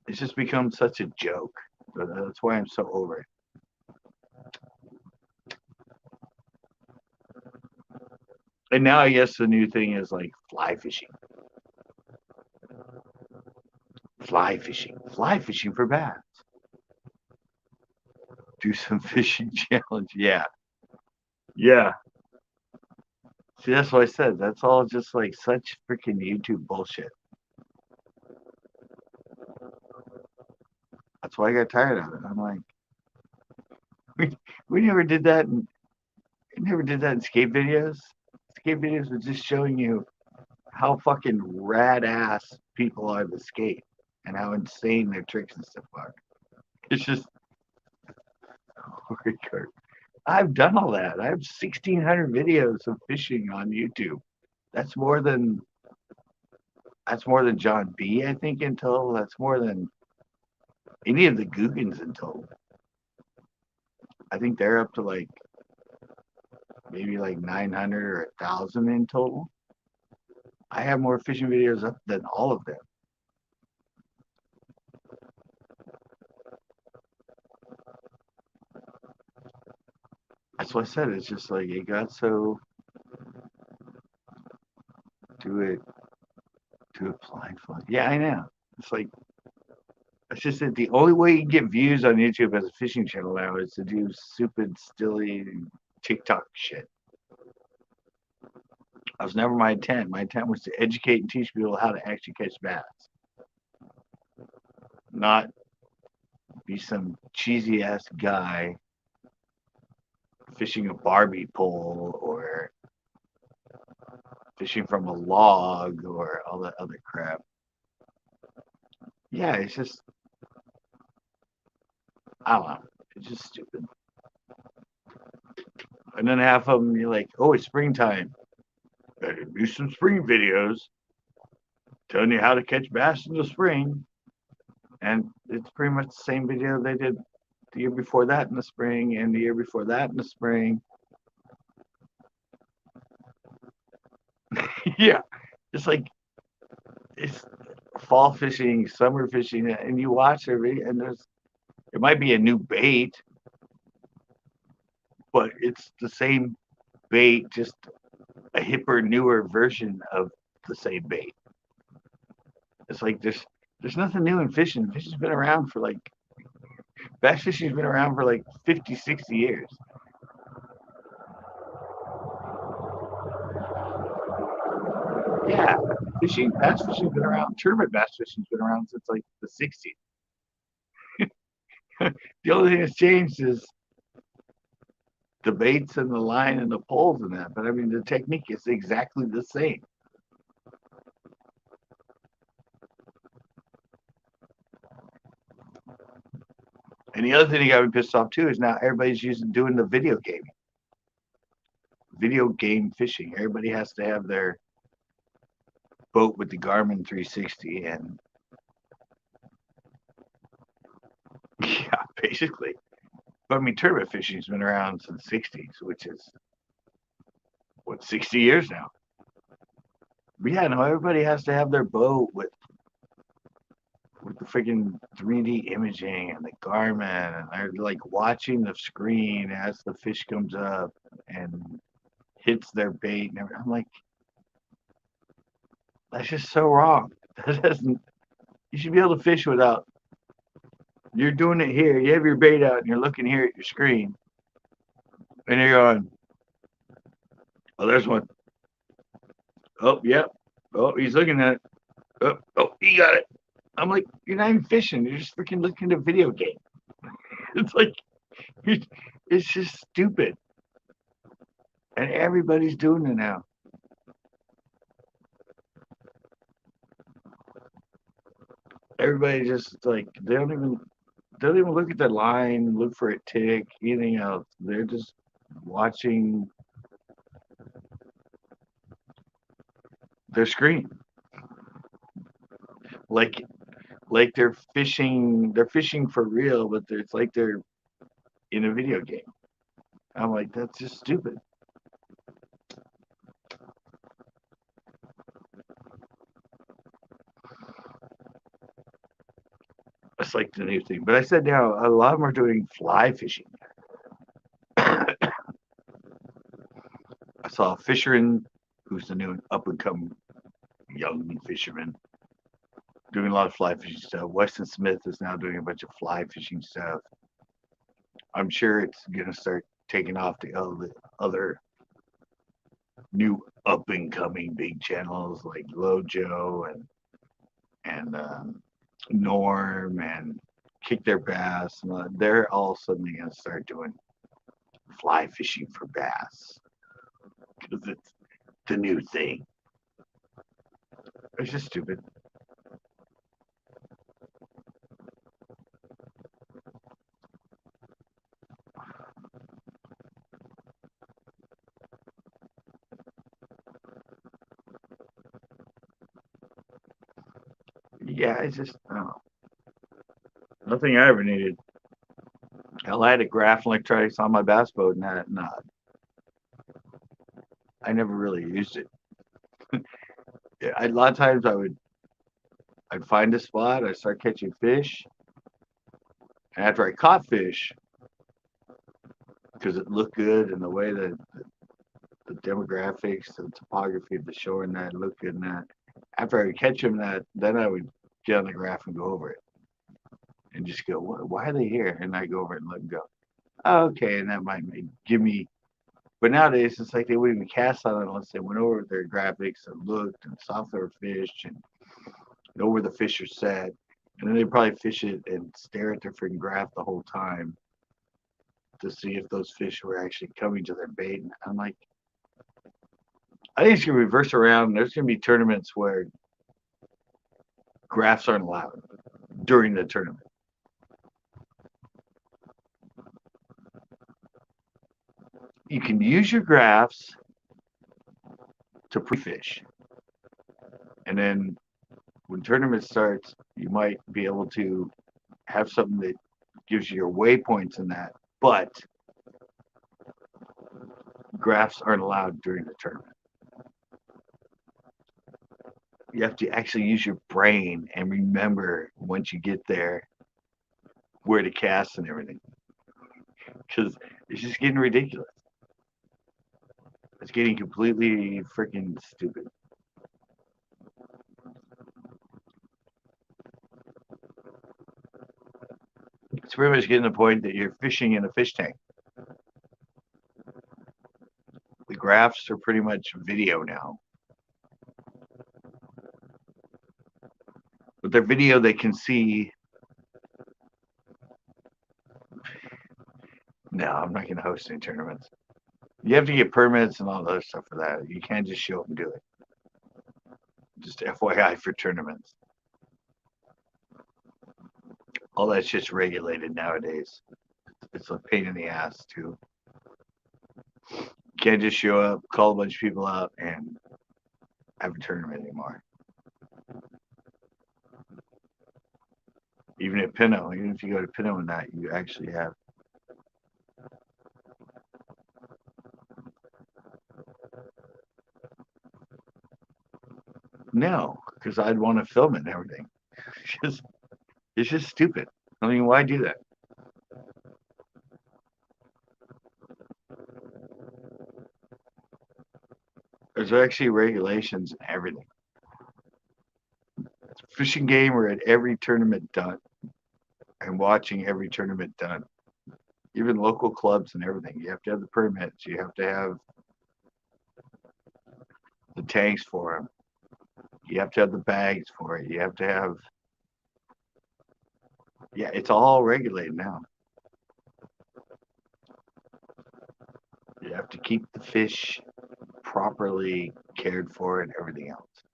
Speaker 1: it's just become such a joke. But that's why I'm so over it. And now I guess the new thing is like fly fishing for bass. Do some fishing challenge. Yeah, yeah. See, that's what I said. That's all just like such freaking YouTube bullshit. That's why I got tired of it. I'm like, we, we never did that. We never did that in skate videos. Skate videos were just showing you how fucking rad ass people are to skate and how insane their tricks and stuff are. It's just, I've done all that. I have 1,600 videos of fishing on YouTube. That's more than John B. I think in total. That's more than any of the Googans in total. I think they're up to like maybe like 900 or 1,000 in total. I have more fishing videos up than all of them. That's what I said. It's just like it got so do it blindfold. Yeah, I know. It's like it's just that the only way you can get views on YouTube as a fishing channel now is to do stupid, silly TikTok shit. That was never my intent. My intent was to educate and teach people how to actually catch bass, not be some cheesy ass guy fishing a Barbie pole or fishing from a log or all that other crap. Yeah, it's just, I don't know. It's just stupid. And then half of them, you're like, oh, it's springtime. Better do some spring videos telling you how to catch bass in the spring. And it's pretty much the same video they did the year before that in the spring and the year before that in the spring. Yeah, it's like it's fall fishing, summer fishing, and you watch every and it might be a new bait, but it's the same bait, just a hipper, newer version of the same bait. It's like there's nothing new in fishing. Fishing's been around for like bass fishing's been around for like 50, 60 years. Yeah, bass fishing's been around. Tournament bass fishing's been around since like the 60s. The only thing that's changed is the baits and the line and the poles and that. But I mean, the technique is exactly the same. And the other thing that got me pissed off too is now everybody's doing the video game fishing. Everybody has to have their boat with the Garmin 360, and yeah, basically. But I mean, turbot fishing's been around since the 60s, which is what 60 years now. But yeah, no, everybody has to have their boat with the freaking 3D imaging and the Garmin, and they're like watching the screen as the fish comes up and hits their bait and everything. I'm like, that's just so wrong. That doesn't. You should be able to fish without. You're doing it here. You have your bait out and you're looking here at your screen, and you're going, "Oh, there's one. Oh, yep. Oh, he's looking at it. Oh, he got it." I'm like, "You're not even fishing. You're just freaking looking at a video game." It's like, it's just stupid, and everybody's doing it now. Everybody just like they don't even look at the line, look for a tick, anything else. They're just watching their screen. Like they're fishing for real, but it's like they're in a video game. I'm like, that's just stupid. That's like the new thing. But I said now a lot of them are doing fly fishing. I saw a fisherman who's the new up and coming young fisherman doing a lot of fly fishing stuff. Weston Smith is now doing a bunch of fly fishing stuff. I'm sure it's gonna start taking off the other new up and coming big channels like Lojo and Norm and Kick Their Bass. And they're all of a sudden going to start doing fly fishing for bass because it's the new thing. It's just stupid. Yeah, it's just nothing I ever needed. Hell, I had a graph electronics on my bass boat, and I never really used it. A lot of times I'd find a spot, I'd start catching fish, and after I caught fish, because it looked good and the way that the demographics, the topography of the shore, and that looked good, and that after I would catch them, then I would get on the graph and go over it and just go, why are they here? And I go over it and let them go. Oh, okay, and that might give me. But nowadays, it's like they wouldn't even cast on it unless they went over their graphics and looked and saw if they were fish and know where the fish are set. And then they'd probably fish it and stare at their freaking graph the whole time to see if those fish were actually coming to their bait. And I'm like, I think it's going to reverse around. There's going to be tournaments where graphs aren't allowed. during the tournament. You can use your graphs to pre-fish. And then when tournament starts, you might be able to have something that gives you your waypoints in that. But graphs aren't allowed during the tournament. You have to actually use your brain and remember once you get there where to cast and everything. Because it's just getting ridiculous. It's getting completely freaking stupid. It's pretty much getting to the point that you're fishing in a fish tank. The graphs are pretty much video now. With their video, they can see. No, I'm not going to host any tournaments. You have to get permits and all the other stuff for that. You can't just show up and do it. Just FYI for tournaments. All that's just regulated nowadays. It's a pain in the ass too. You can't just show up, call a bunch of people out, and have a tournament anymore. Even at Pinot, even if you go to Pinot and that, you actually have. No, because I'd want to film it and everything. It's just stupid. I mean, why do that? There's actually regulations and everything. Fishing game are at every tournament done and watching every tournament done. Even local clubs and everything. You have to have the permits. You have to have the tanks for them. You have to have the bags for it. You have to have. Yeah, it's all regulated now. You have to keep the fish properly cared for and everything else.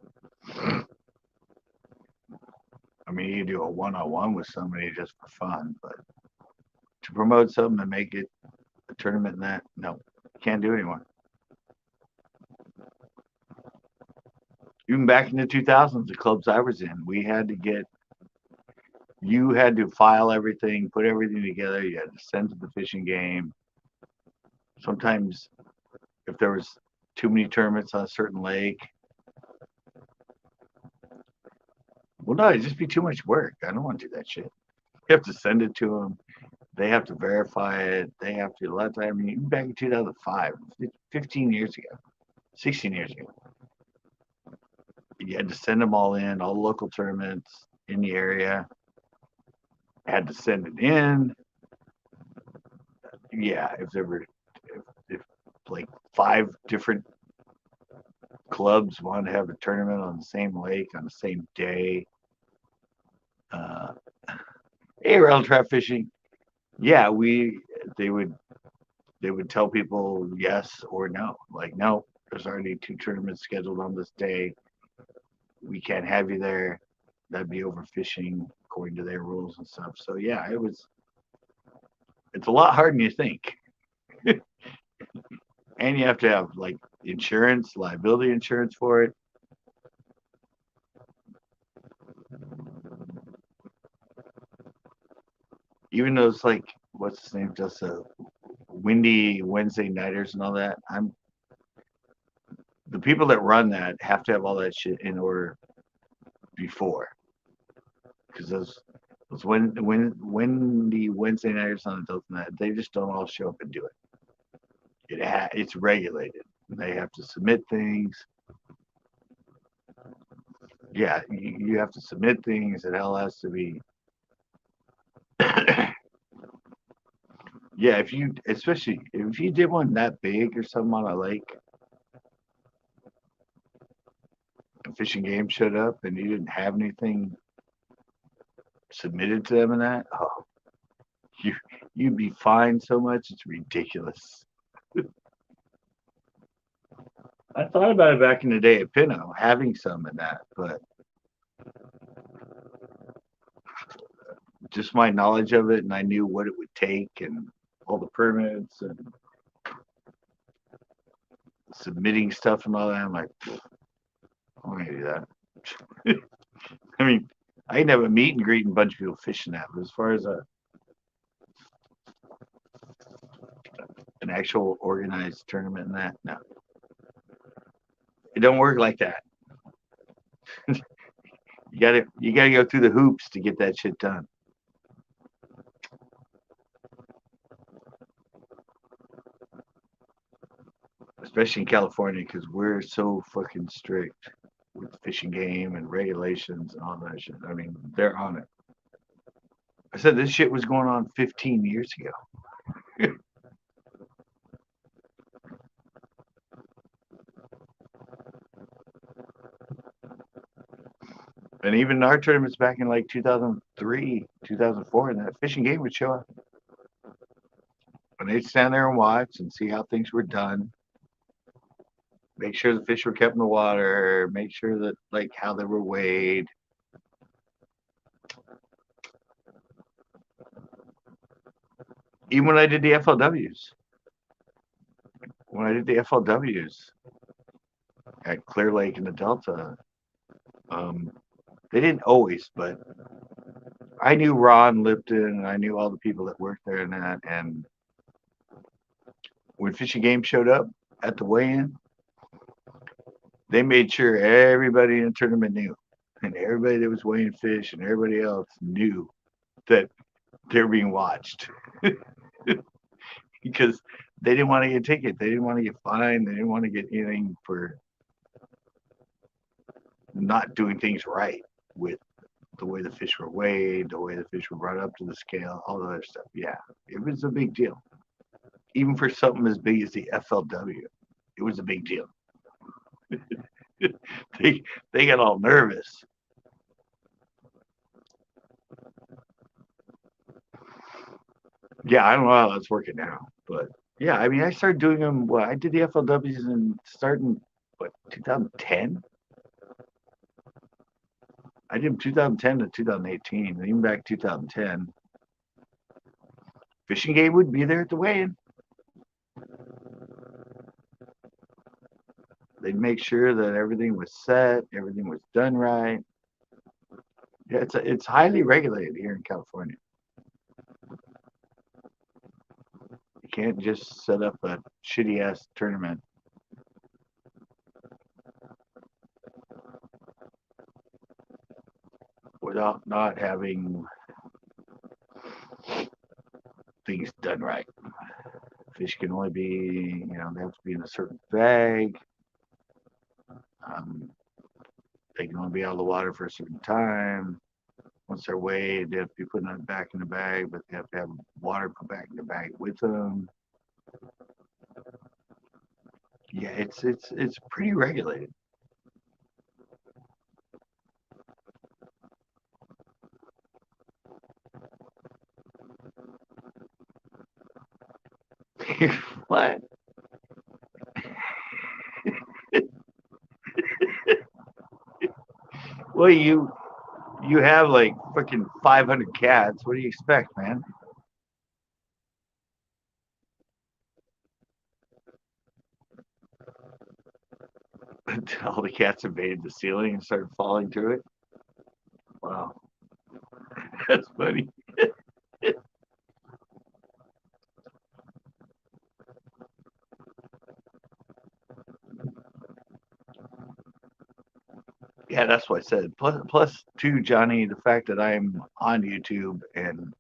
Speaker 1: I mean, you do a one-on-one with somebody just for fun, but to promote something and make it a tournament and that, no, can't do it anymore. Even back in the 2000s, the clubs I was in, you had to file everything, put everything together. You had to send to the fishing game. Sometimes, if there was too many tournaments on a certain lake, well, no, it'd just be too much work. I don't want to do that shit. You have to send it to them. They have to verify it. They have to. A lot of time, I mean, even back in 2005, 15 years ago, 16 years ago, you had to send them all in, all local tournaments in the area. Had to send it in. Yeah, if like 5 different clubs want to have a tournament on the same lake on the same day. Rail trap fishing. Yeah, they would tell people yes or no. Like, no, there's already 2 tournaments scheduled on this day. We can't have you there. That'd be overfishing according to their rules and stuff. So yeah, it's a lot harder than you think. And you have to have like insurance, liability insurance for it. Even those like what's his name, just a windy Wednesday nighters and all that. The people that run that have to have all that shit in order before, because those windy Wednesday nighters on adults and that, they just don't all show up and do it. It's regulated. They have to submit things. Yeah, you have to submit things. It all has to be. Yeah, especially if you did one that big or something on a lake, a fishing game showed up and you didn't have anything submitted to them and that, oh, you'd be fined so much, it's ridiculous. I thought about it back in the day at Pinot, having some of that, but just my knowledge of it, and I knew what it would take and all the permits and submitting stuff and all that. I'm like, I'm gonna do that. I mean, I can have a meet and greet and a bunch of people fishing that, but as far as an actual organized tournament and that, no, it don't work like that. You gotta go through the hoops to get that shit done. Especially in California, because we're so fucking strict with fishing game and regulations and all that shit. I mean, they're on it. I said this shit was going on 15 years ago. And even our tournaments back in like 2003, 2004, and that fishing game would show up. And they'd stand there and watch and see how things were done. Make sure the fish were kept in the water. Make sure that, like, how they were weighed. Even when I did the FLWs. When I did the FLWs at Clear Lake in the Delta, um, they didn't always, but I knew Ron Lipton and I knew all the people that worked there and that. And when Fishing Game showed up at the weigh-in, they made sure everybody in the tournament knew, and everybody that was weighing fish and everybody else knew that they're being watched because they didn't want to get a ticket, they didn't want to get fined, they didn't want to get anything for not doing things right with the way the fish were weighed, the way the fish were brought up to the scale, all the other stuff. Yeah, it was a big deal. Even for something as big as the FLW, it was a big deal. they they got all nervous. Yeah, I don't know how that's working now, but yeah, I mean, I started doing them. Well, I did the FLWs in starting what 2010. I did them 2010 to 2018, and even back 2010. Fishing Game would be there at the weigh-in. They'd make sure that everything was set, everything was done right. Yeah, it's highly regulated here in California. You can't just set up a shitty ass tournament without not having things done right. Fish can only be, they have to be in a certain bag. Um, they can only be out of the water for a certain time. Once they're weighed, they have to be put back in the bag, but they have to have water put back in the bag with them. Yeah, it's pretty regulated. What? Well, you have like fucking 500 cats. What do you expect, man? All the cats invaded the ceiling and started falling through it. Wow, that's funny. Yeah, that's what I said. Plus, too, Johnny, the fact that I'm on YouTube and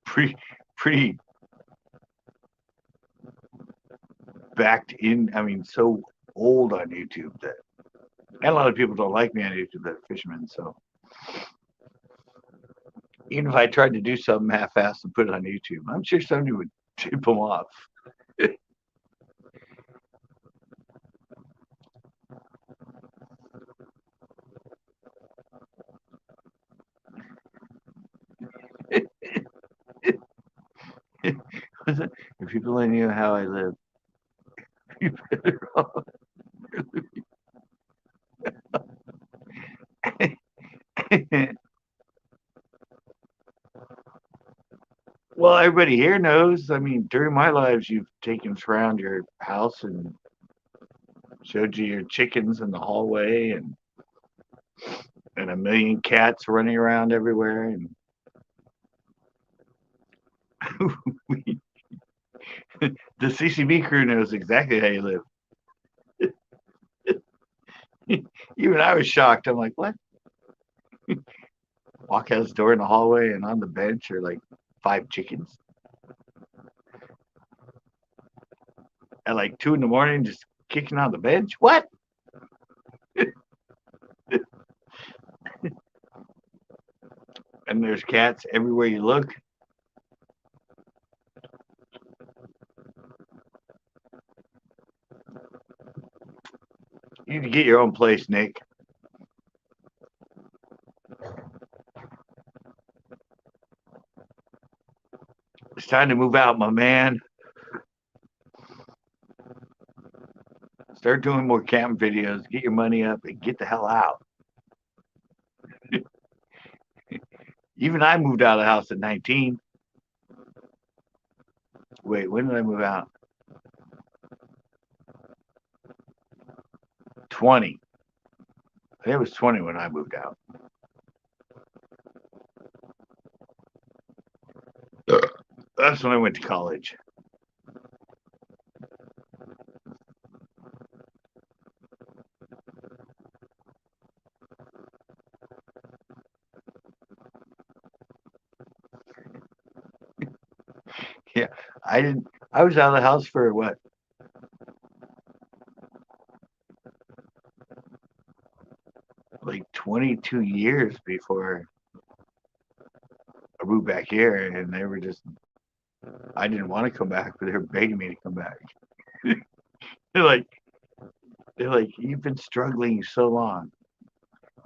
Speaker 1: pretty, pretty backed in. I mean, so old on YouTube that, and a lot of people don't like me on YouTube that are fishermen. So even if I tried to do something half-assed and put it on YouTube, I'm sure somebody would tip them off. If people only knew how I live, you better off. Well, everybody here knows. I mean, during my lives, you've taken us around your house and showed you your chickens in the hallway and a million cats running around everywhere. And the CCB crew knows exactly how you live. Even I was shocked. I'm like, what? Walk out the door in the hallway, and on the bench are like 5 chickens. At like 2 in the morning, just kicking on the bench. What? And there's cats everywhere you look. You need to get your own place, Nick. It's time to move out, my man. Start doing more camping videos. Get your money up and get the hell out. Even I moved out of the house at 19. Wait, when did I move out? 20. I think it was 20 when I moved out. That's when I went to college. Yeah, I didn't. I was out of the house for what? Like 22 years before I moved back here, and they were just. I didn't want to come back, but they were begging me to come back. they're like, they're like, you've been struggling so long.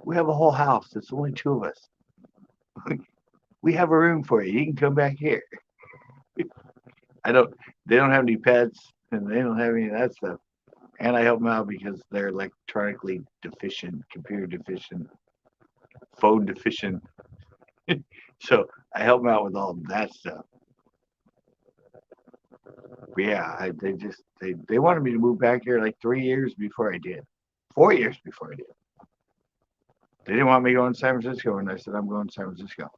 Speaker 1: We have a whole house. It's only two of us. We have a room for you. You can come back here. I don't. They don't have any pets, and they don't have any of that stuff. And I help them out because they're electronically deficient, computer deficient, phone deficient. So I help them out with all that stuff. But yeah, they wanted me to move back here like 3 years before I did, 4 years before I did. They didn't want me going to San Francisco, and I said I'm going to San Francisco.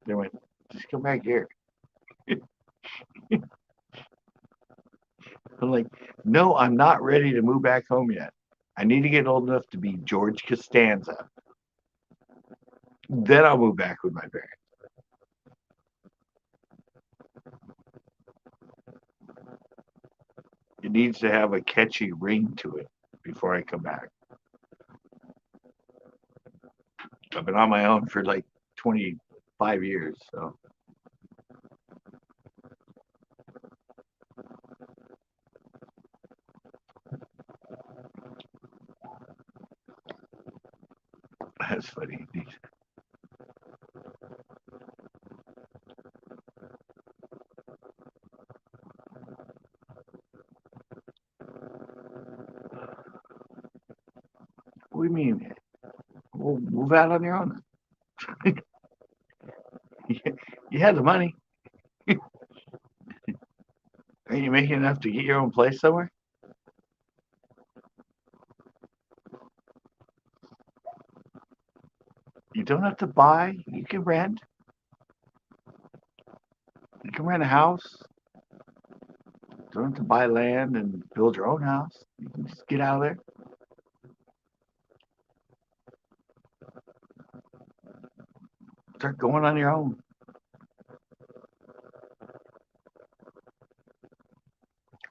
Speaker 1: They went, just come back here. I'm like, no, I'm not ready to move back home yet. I need to get old enough to be George Costanza. Then I'll move back with my parents. It needs to have a catchy ring to it before I come back. I've been on my own for like 25 years, so that's funny. What do you mean? Well, move out on your own. You have the money. Are you making enough to get your own place somewhere? You don't have to buy. You can rent. You can rent a house. You don't have to buy land and build your own house. You can just get out of there. Start going on your own.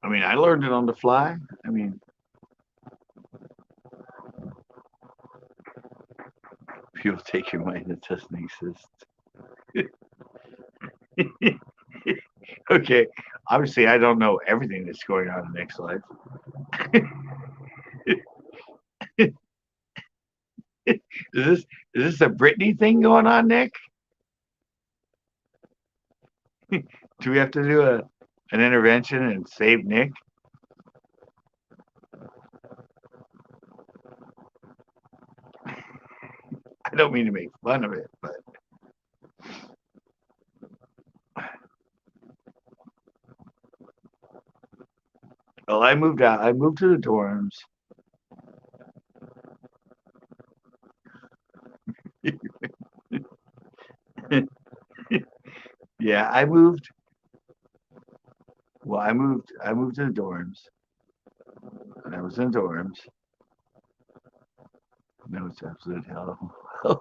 Speaker 1: I mean, I learned it on the fly. I mean, people take your money that doesn't exist. Okay, obviously, I don't know everything that's going on in Nick's life. is this a Britney thing going on, Nick? Do we have to do an intervention and save Nick? I don't mean to make fun of it, but I moved out. I moved to the dorms. Yeah, I moved. Well, I moved to the dorms, and I was in the dorms. No, it's absolute hell. I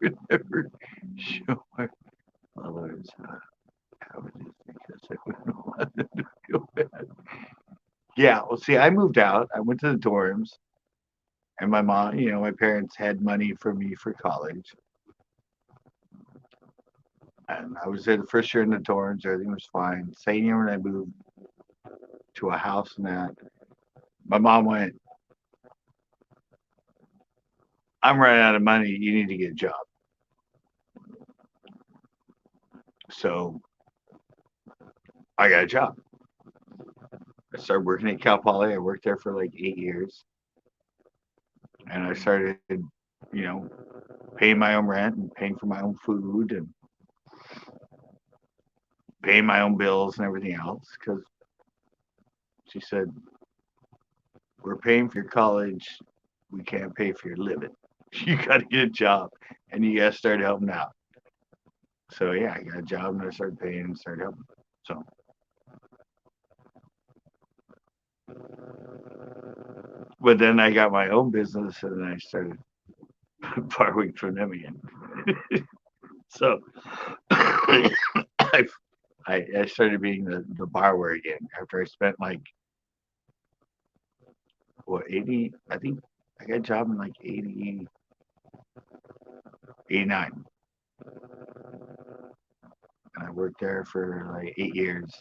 Speaker 1: would never show my followers how it is because I wouldn't want them to feel bad. Yeah, well, see, I moved out. I went to the dorms, and my mom, my parents had money for me for college. And I was there the first year in the dorms. Everything was fine. Second year when I moved to a house and that, my mom went, I'm running out of money. You need to get a job. So I got a job. I started working at Cal Poly. I worked there for like 8 years. And I started, paying my own rent and paying for my own food and paying my own bills and everything else. Because she said, we're paying for your college. We can't pay for your living. You got to get a job and you got to start helping out. So yeah, I got a job and I started paying and started helping. So, but then I got my own business and then I started borrowing from them again. So I, I started being the borrower again after I spent like, what, 80, I think I got a job in like 80, 89. And I worked there for like 8 years.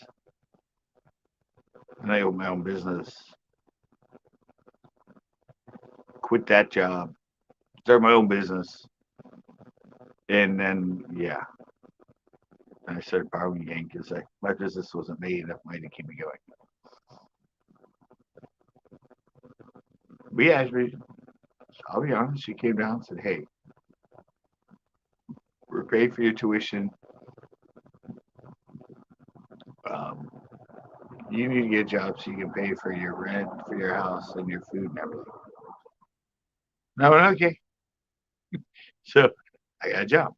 Speaker 1: And I owned my own business. Quit that job, started my own business, and then yeah, and I started borrowing again because my business wasn't made enough money to keep me going. But yeah, I'll be honest. She came down and said, "Hey, we're paying for your tuition. Um, you need to get a job so you can pay for your rent, for your house, and your food and everything." And I went, "Okay." So I got a job.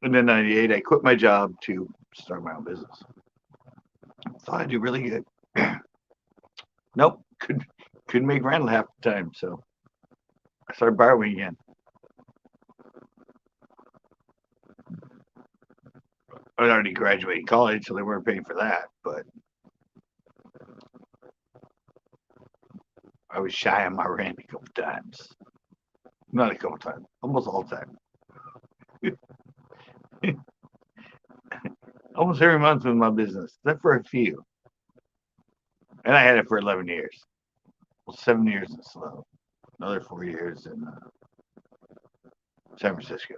Speaker 1: And then '98, I quit my job to start my own business. Thought I'd do really good. Nope, couldn't make rent half the time, so I started borrowing again. I was already graduating college, so they weren't paying for that. But I was shy on my rent a couple times. Not a couple times, almost all the time. Almost every month with my business, except for a few. And I had it for 11 years. Well, 7 years in Slow, another 4 years in San Francisco.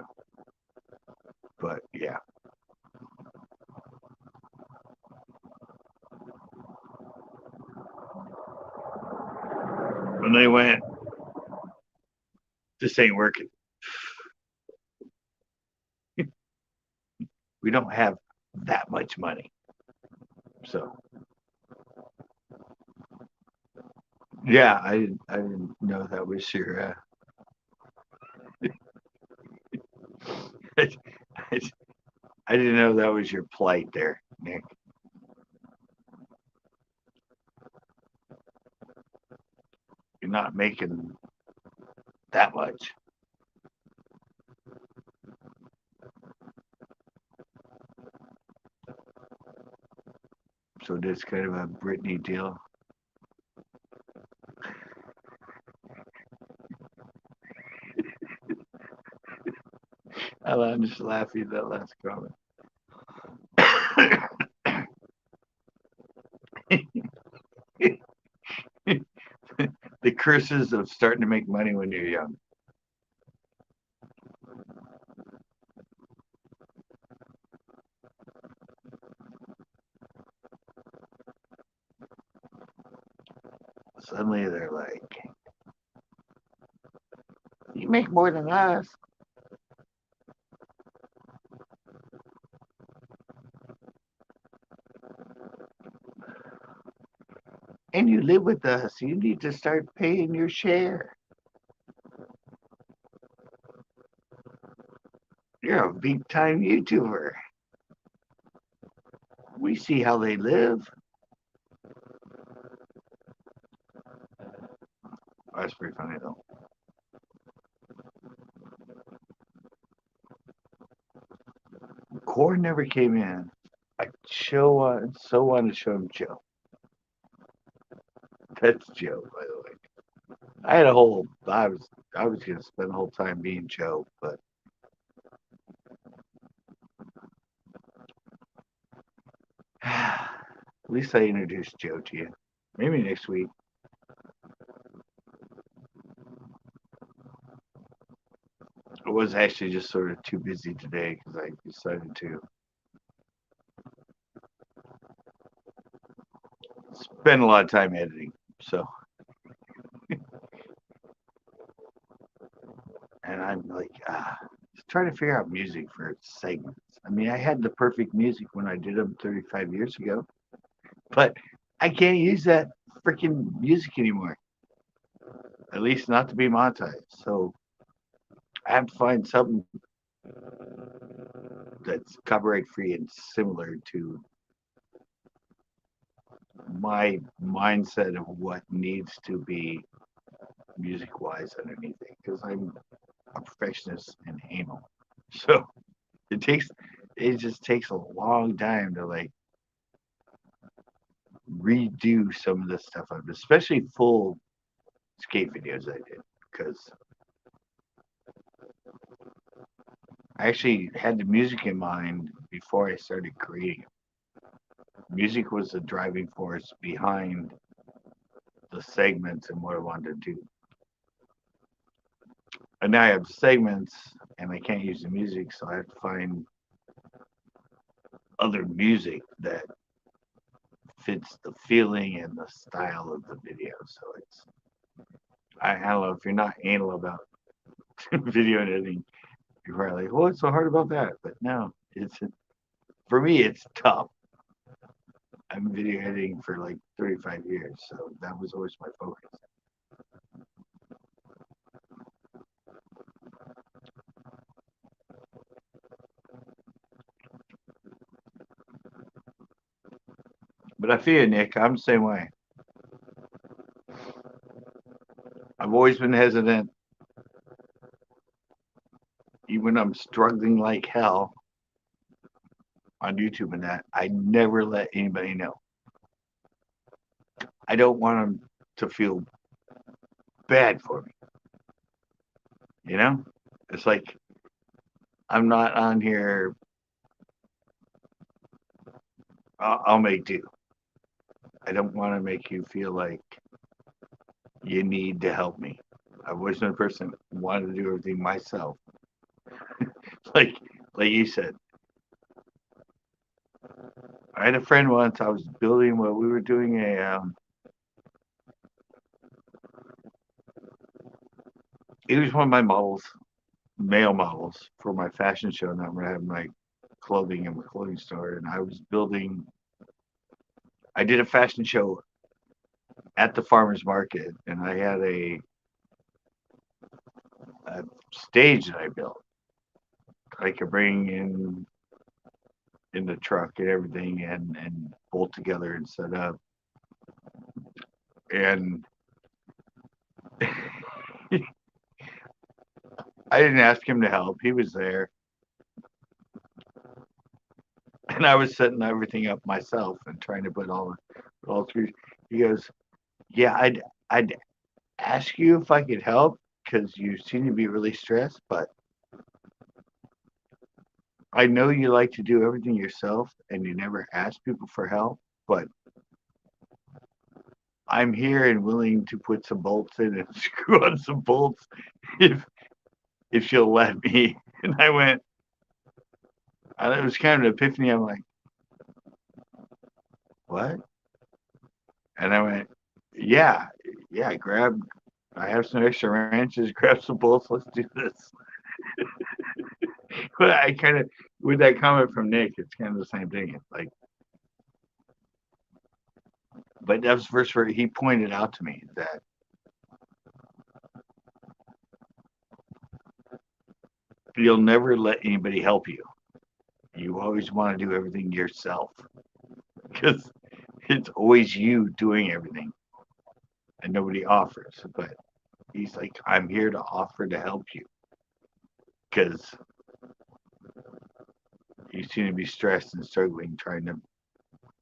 Speaker 1: But yeah, when they went, this ain't working. We don't have that much money. So yeah, I didn't know that was your. I, I didn't know that was your plight there, Nick. You're not making that much. So it's kind of a Britney deal. I'm just laughing at that last comment. The curses of starting to make money when you're young. Suddenly they're like, you make more than us. and you live with us. You need to start paying your share. You're a big time YouTuber. We see how they live. That's pretty funny though. Core never came in. I so wanted to show him Joe. That's Joe, by the way. I had a whole. I was gonna spend the whole time being Joe, but at least I introduced Joe to you. Maybe next week. I was actually just sort of too busy today because I decided to spend a lot of time editing. So, and I'm like, just trying to figure out music for segments. I mean, I had the perfect music when I did them 35 years ago, but I can't use that freaking music anymore. At least not to be monetized. So I have to find something that's copyright free and similar to my mindset of what needs to be music wise underneath it because I'm a perfectionist and anal. So it takes it just takes a long time to like redo some of the stuff I've especially full skate videos I did because I actually had the music in mind before I started creating it. Music was the driving force behind the segments and what I wanted to do. And now I have segments and I can't use the music, so I have to find other music that fits the feeling and the style of the video. So it's I don't know if you're not anal about video editing, you're probably like, what's so hard about that? But no, it's for me it's tough. I've been video editing for like 35 years, so that was always my focus. But I feel you, Nick. I'm the same way. I've always been hesitant, even when I'm struggling like hell on YouTube and that. I never let anybody know. I don't want them to feel bad for me. You know, it's like I'm not on here. I'll make do. I don't want to make you feel like you need to help me. I've always been a person who wanted to do everything myself. like like you said, I had a friend once. I was building what we were doing he was one of my models, male models for my fashion show. And I'm gonna have my clothing in my clothing store, and I was building. I did a fashion show at the farmers market, and I had a stage that I built. I could bring in the truck and everything, and bolt together and set up. And I didn't ask him to help. He was there, and I was setting everything up myself and trying to put all through. He goes, "Yeah, I'd ask you if I could help because you seem to be really stressed, but I know you like to do everything yourself and you never ask people for help, but I'm here and willing to put some bolts in and screw on some bolts if she'll let me." And I went, and it was kind of an epiphany. I'm like, what? And I went, yeah, yeah, I have some extra wrenches, grab some bolts, let's do this. But I kind of, with that comment from Nick, it's kind of the same thing. It's like, But that was the first where he pointed out to me that you'll never let anybody help you. You always want to do everything yourself because it's always you doing everything and nobody offers. But he's like, I'm here to offer to help you because you seem to be stressed and struggling trying to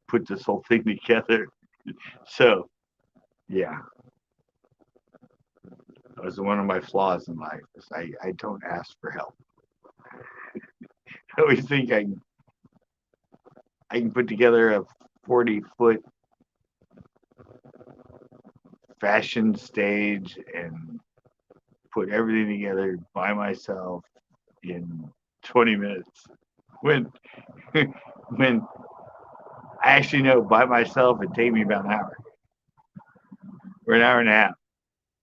Speaker 1: put this whole thing together. So, yeah, that was one of my flaws in life. Is I don't ask for help. I always think I can put together a 40-foot fashion stage and put everything together by myself in 20 minutes. When when I actually know by myself it'd take me about an hour or an hour and a half.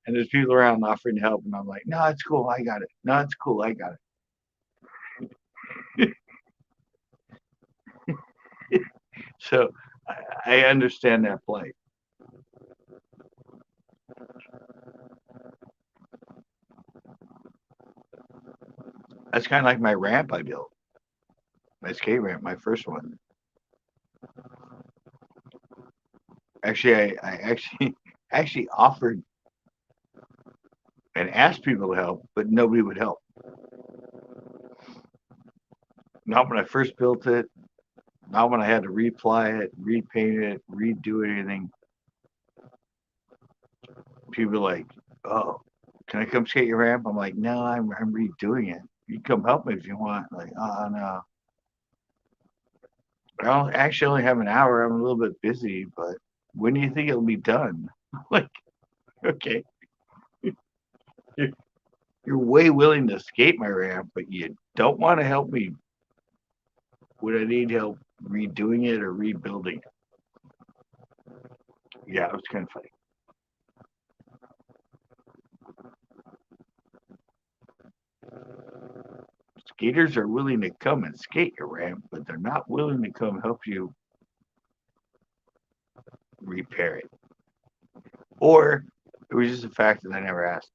Speaker 1: And there's people around offering help, and I'm like, no, it's cool, I got it. No, it's cool, I got it. So I understand that plight. That's kind of like my ramp I built, my skate ramp, my first one. Actually, I actually offered and asked people to help, but nobody would help. Not when I first built it, not when I had to reply it, repaint it, redo anything. People are like, oh, can I come skate your ramp? I'm like, no, I'm redoing it. You can come help me if you want. Like, oh no. I don't actually only have an hour. I'm a little bit busy, but when do you think it'll be done? Like, okay, you're, you're way willing to skate my ramp, but you don't want to help me. Would I need help redoing it or rebuilding it? Yeah, it was kind of funny. Skaters are willing to come and skate your ramp, but they're not willing to come help you repair it. Or it was just a fact that I never asked.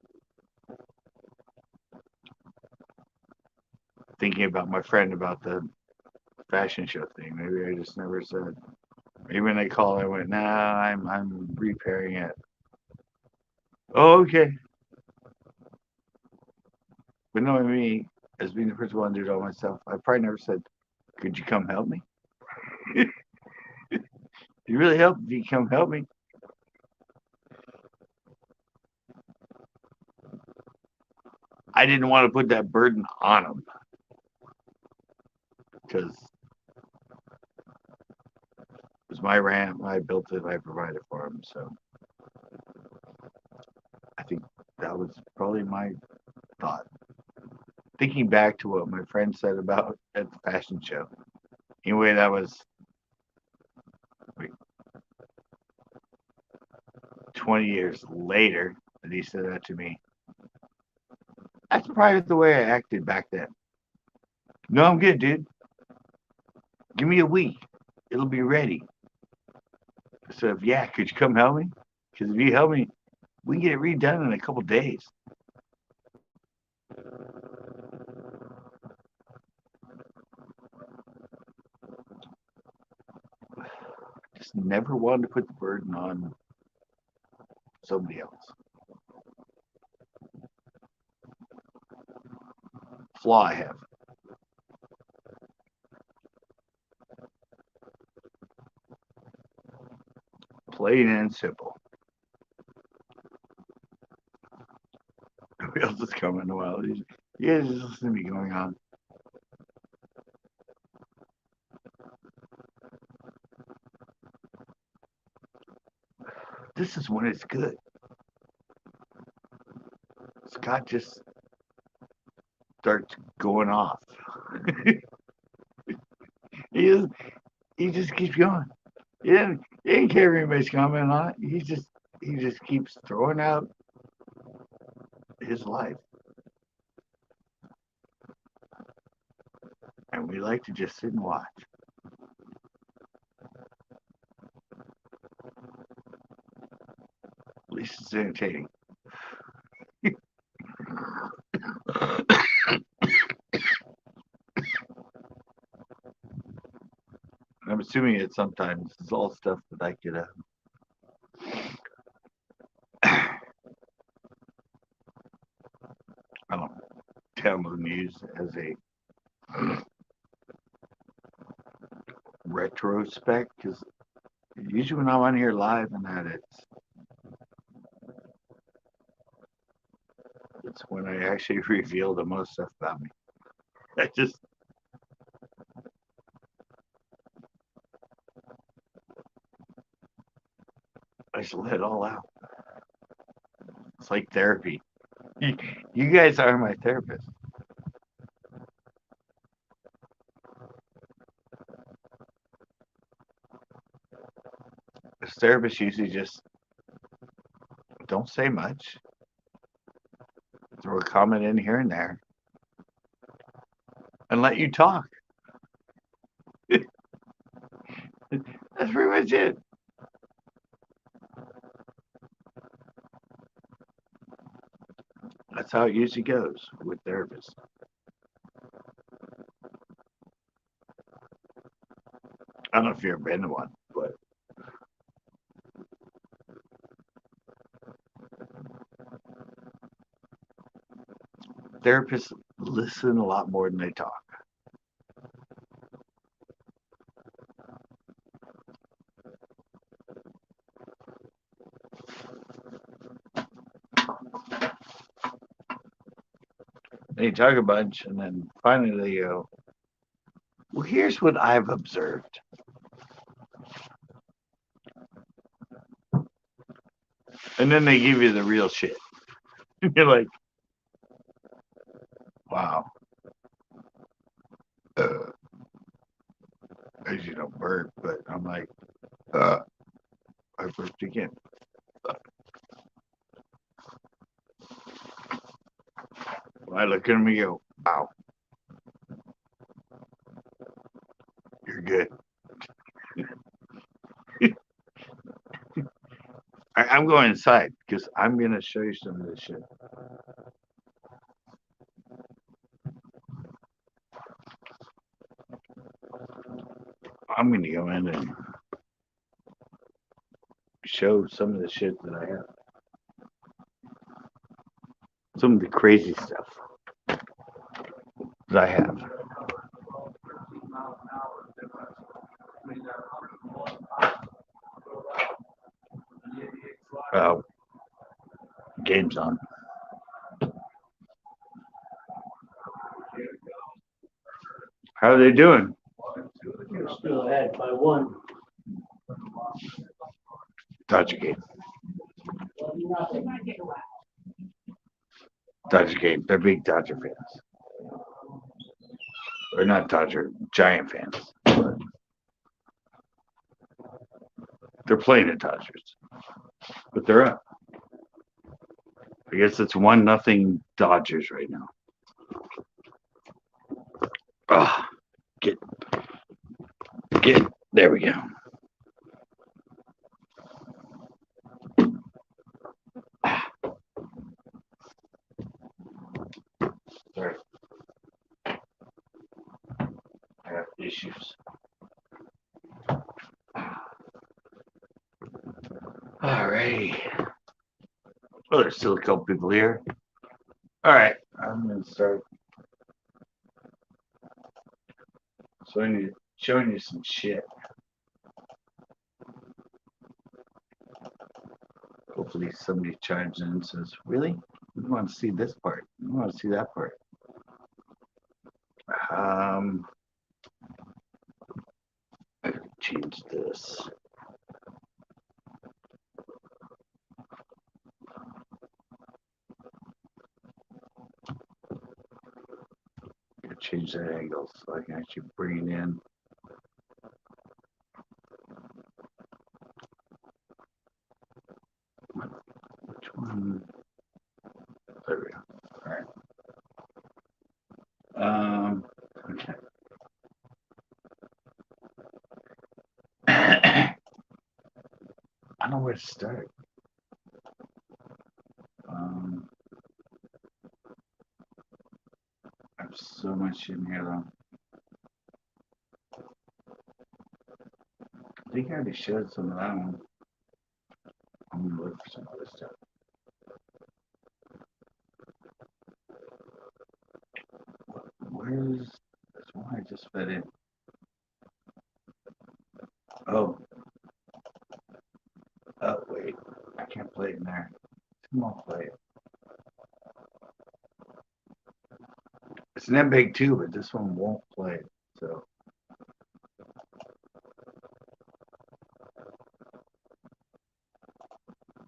Speaker 1: Thinking about my friend about the fashion show thing, maybe I just never said. Maybe when they called, I went, "Nah, I'm repairing it." Oh, okay. But knowing me, as being the first one to do it all myself, I probably never said, "Could you come help me?" You really help if you come help me. I didn't want to put that burden on them because it was my ramp. I built it. I provided for them. So I think that was probably my thought. Thinking back to what my friend said about at the fashion show. Anyway, that was like 20 years later that he said that to me. That's probably the way I acted back then. No, I'm good, dude. Give me a week. It'll be ready. So, yeah, could you come help me? Because if you help me, we can get it redone in a couple days. Just never wanted to put the burden on somebody else. Flaw I have. Plain and simple. Nobody else is coming in a while. You guys just listen to me going on. This is when it's good. Scott just starts going off. he is, he just keeps going. He didn't care if anybody's commenting on it. He just keeps throwing out his life. And we like to just sit and watch. least it's entertaining. I'm assuming it sometimes is all stuff that I could I don't know, download and use as a retrospect, because usually when I'm on here live and that it's when I actually reveal the most stuff about me. I just let it all out. It's like therapy. You guys are my therapist. This therapist usually just don't say much. Throw a comment in here and there. And let you talk. That's pretty much it. That's how it usually goes with therapists. I don't know if you've ever been to one, but therapists listen a lot more than they talk. They talk a bunch, and then finally they go, well, here's what I've observed. And then they give you the real shit. You're like, wow. As you don't burp, but I'm like, I burped again. I look at him and go, wow. You're good. I'm going inside because I'm going to show you some of this shit. I'm going to go in and show some of the shit that I have. Some of the crazy stuff that I have. Game's on. How are they doing?
Speaker 2: You're still ahead by one.
Speaker 1: Dodger game. Dodger game. They're big Dodger fans. Or not Dodger, Giant fans. But they're playing the Dodgers. But they're up. I guess it's 1-0 Dodgers right now. Get. There we go. Sorry. I have issues. Alrighty. Well, there's still a couple people here. Alright, I'm going to start showing you some shit. Hopefully somebody chimes in and says, really? We want to see this part. We want to see that part. I gotta change this. Change that angle so I can actually bring it in. Which one? There we go. All right. Okay. I don't know where to start.
Speaker 3: so much in here though. I think I already showed some of that one. I'm gonna look for some other stuff. Where's this one I just fed in? Oh. Oh, wait. I can't play it in there. Come on, play it. It's an MPEG 2, but this one won't play. So.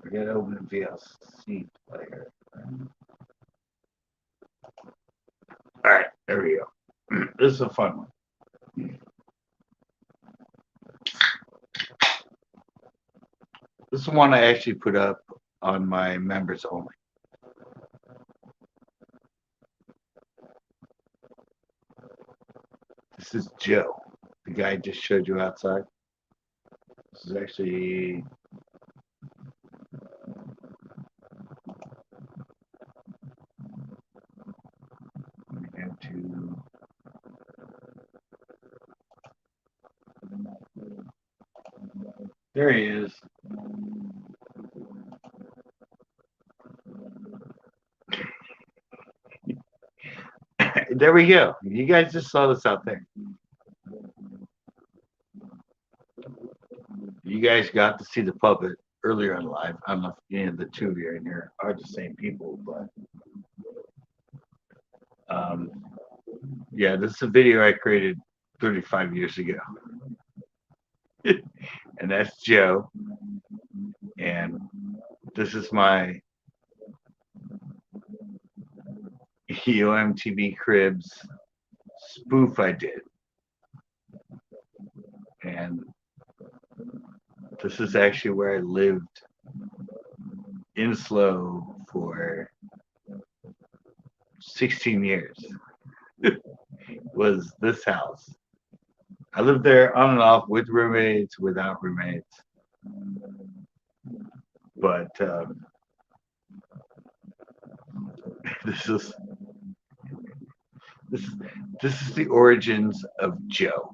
Speaker 3: I gotta open a VLC player. Alright, there we go. This is a fun one. This is one I actually put up on my members only. This is Joe, the guy I just showed you outside. This is actually into there he is. There we go. You guys just saw this out there. You guys got to see the puppet earlier in live. I don't know if any of the two of you in here are the same people, but yeah, this is a video I created 35 years ago. And that's Joe. And this is my EOMTV Cribs spoof I did. And this is actually where I lived in Slow for 16 years. Was this house. I lived there on and off with roommates, without roommates. But this is the origins of Joe.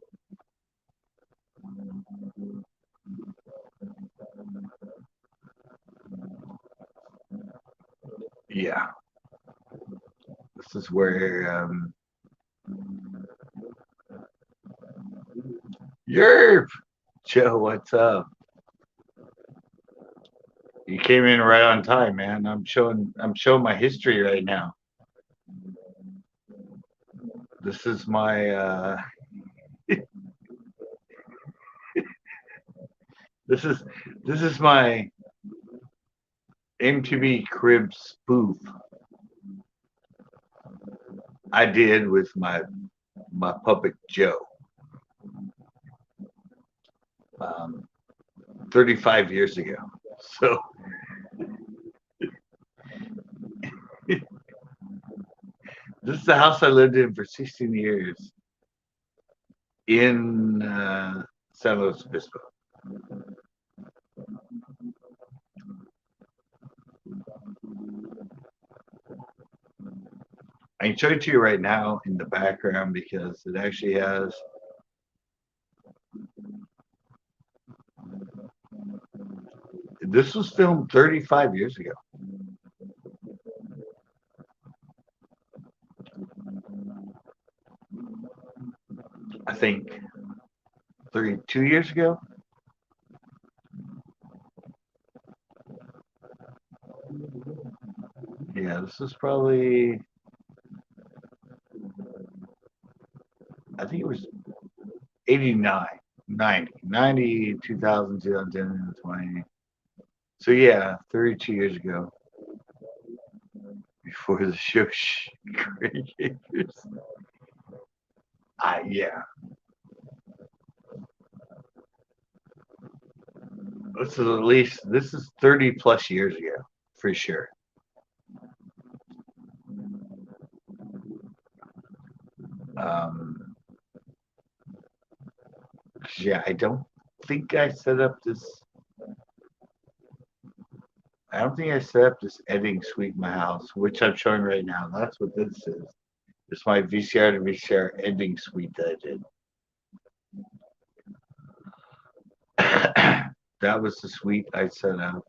Speaker 3: Yeah. This is where Yerp! Joe, what's up? You came in right on time, man. I'm showing my history right now. This is my this is my MTV Crib spoof I did with my puppet Joe. 35 years ago. So this is the house I lived in for 16 years in San Luis Obispo. I can show it to you right now in the background because it actually has this was filmed 35 years ago. I think 32 years ago. Yeah, this is probably, I think it was 89, 90, 2000, 2010, 20. So yeah, 32 years ago. Before the show creators. Yeah. This is 30 plus years ago, for sure. Yeah, I don't think I set up this. I don't think I set up this editing suite in my house, which I'm showing right now. That's what this is. It's my VCR to VCR ending suite that I did. That was the suite I set up.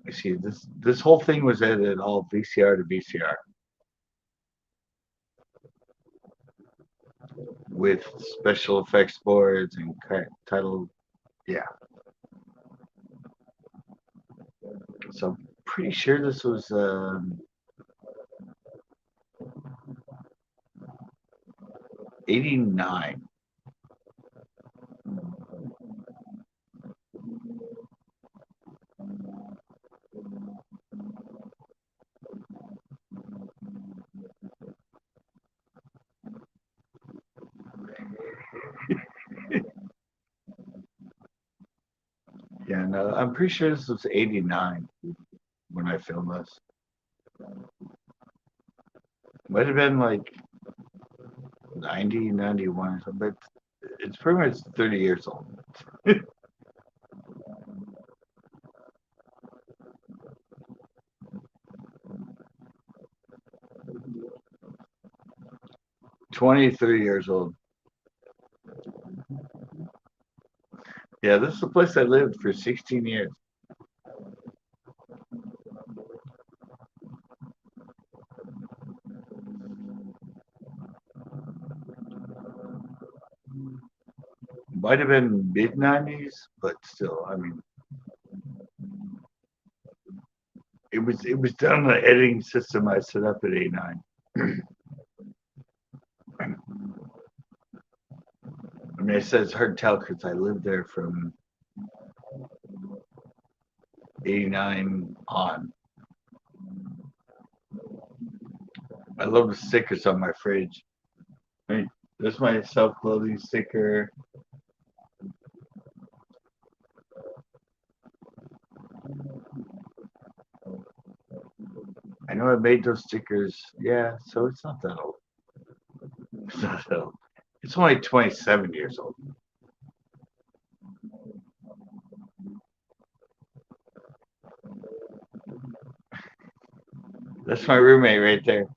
Speaker 3: You see, this whole thing was edited all VCR to VCR with special effects boards and title. Yeah. So I'm pretty sure this was 89. Yeah, no, I'm pretty sure this was 89 when I filmed this. Might have been like 90, 91 or something, but it's pretty much 30 years old. 23 years old. Yeah, this is the place I lived for 16 years. Might have been mid 90s, but still, I mean, it was done on the editing system I set up at 89. I mean, I said it's hard to tell because I lived there from 89 on. I love the stickers on my fridge. Right, there's my self-clothing sticker. I know I made those stickers. Yeah, so it's not that old. It's not that old. It's only 27 years old. That's my roommate right there.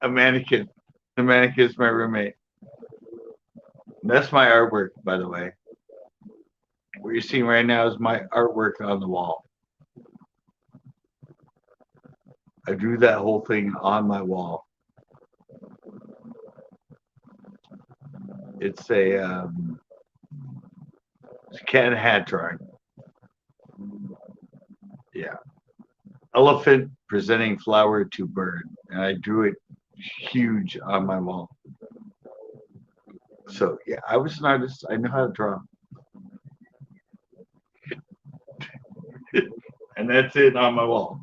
Speaker 3: A mannequin. The mannequin is my roommate. That's my artwork, by the way. What you're seeing right now is my artwork on the wall. I drew that whole thing on my wall. It's a cat and hat drawing. Yeah. Elephant presenting flower to bird. And I drew it huge on my wall. So yeah, I was an artist. I know how to draw. And that's it on my wall.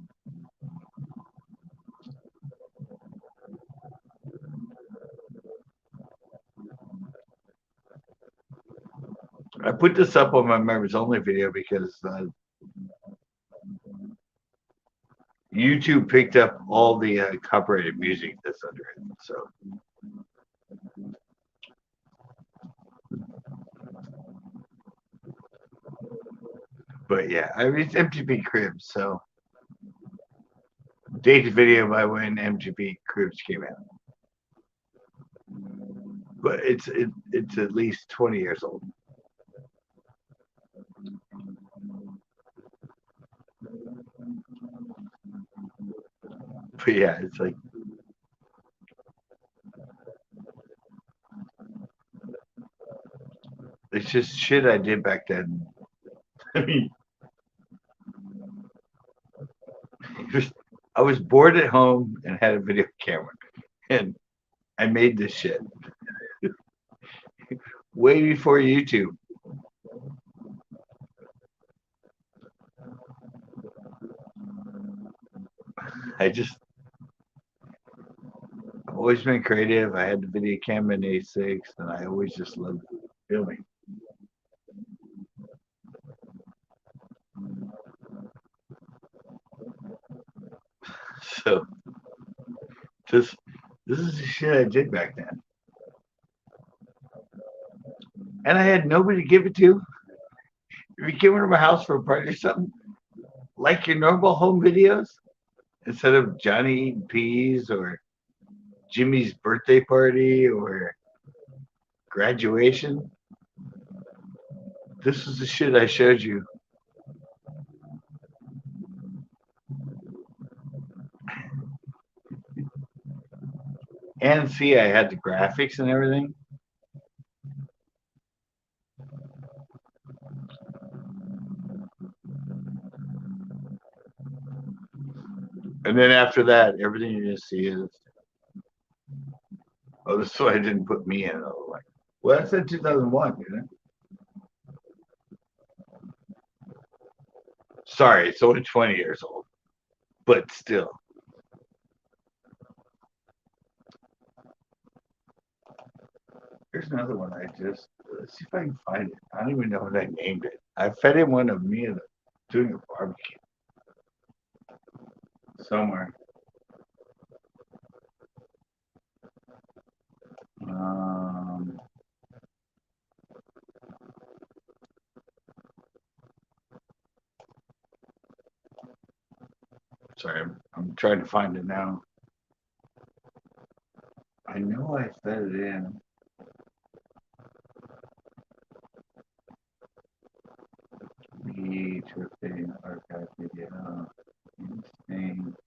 Speaker 3: I put this up on my members only video because YouTube picked up all the copyrighted music that's under it. So, but yeah, I mean, it's MTV Cribs. So, dated video by when MTV Cribs came out. But it's at least 20 years old. But yeah, it's like it's just shit I did back then. I mean, I was bored at home and had a video camera, and I made this shit way before YouTube. I've always been creative. I had the video camera in A6, and I always just loved filming. So this is the shit I did back then, and I had nobody to give it to. If you came over to my house for a party or something, like your normal home videos, instead of Johnny eating peas or Jimmy's birthday party or graduation, this is the shit I showed you. And see, I had the graphics and everything. And then after that, everything you're gonna see is, oh, this is why I didn't put me in. Like, well, I said 2001, didn't it? Sorry, it's only 20 years old, but still. Here's another one. Let's see if I can find it. I don't even know what I named it. I fed him one of me doing a barbecue somewhere. Um, sorry, I'm trying to find it now. I know I fed it in. The tripping archive video. Instinct.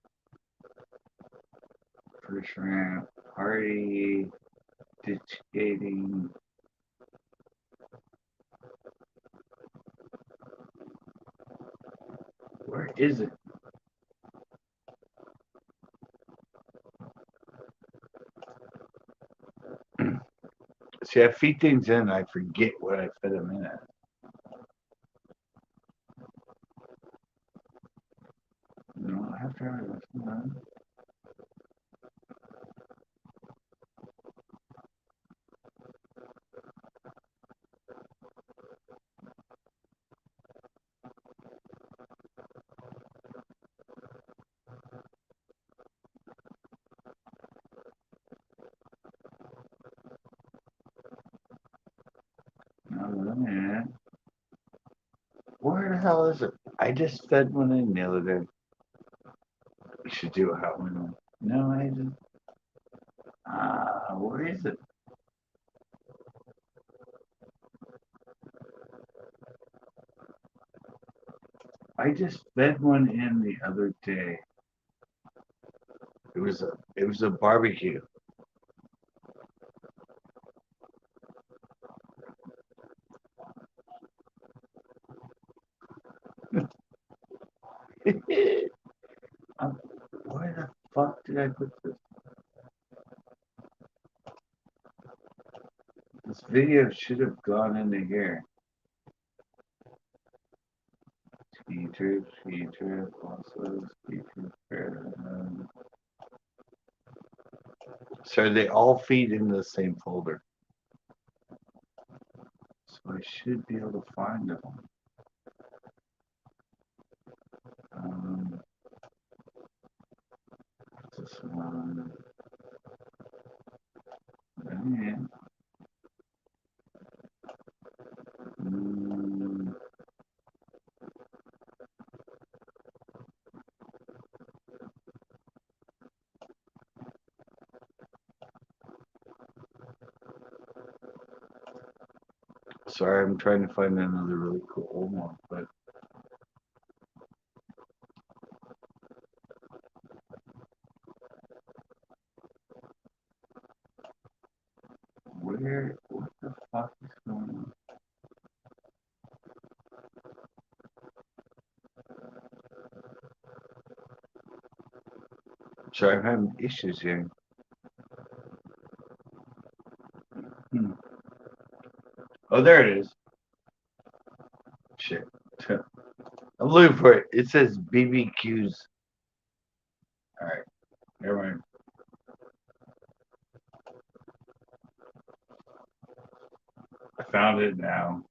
Speaker 3: First ramp. Party. Ditch skating. Where is it? See, I feed things in, I forget what I fed them in at. No, after I was done. Man. Where the hell is it? I just fed one in the other day. We should do a hot one. No, I just. Where is it? I just fed one in the other day. It was a barbecue. Where the fuck did I put this? This video should have gone into here. Ski trip, also ski trip. So they all feed into the same folder. So I should be able to find them. This one. And, sorry, I'm trying to find another really cool old one, but what the fuck is going on? Sorry, I'm having issues here. Oh, there it is. Shit. I'm looking for it. It says BBQs. All right. Never mind. I found it now.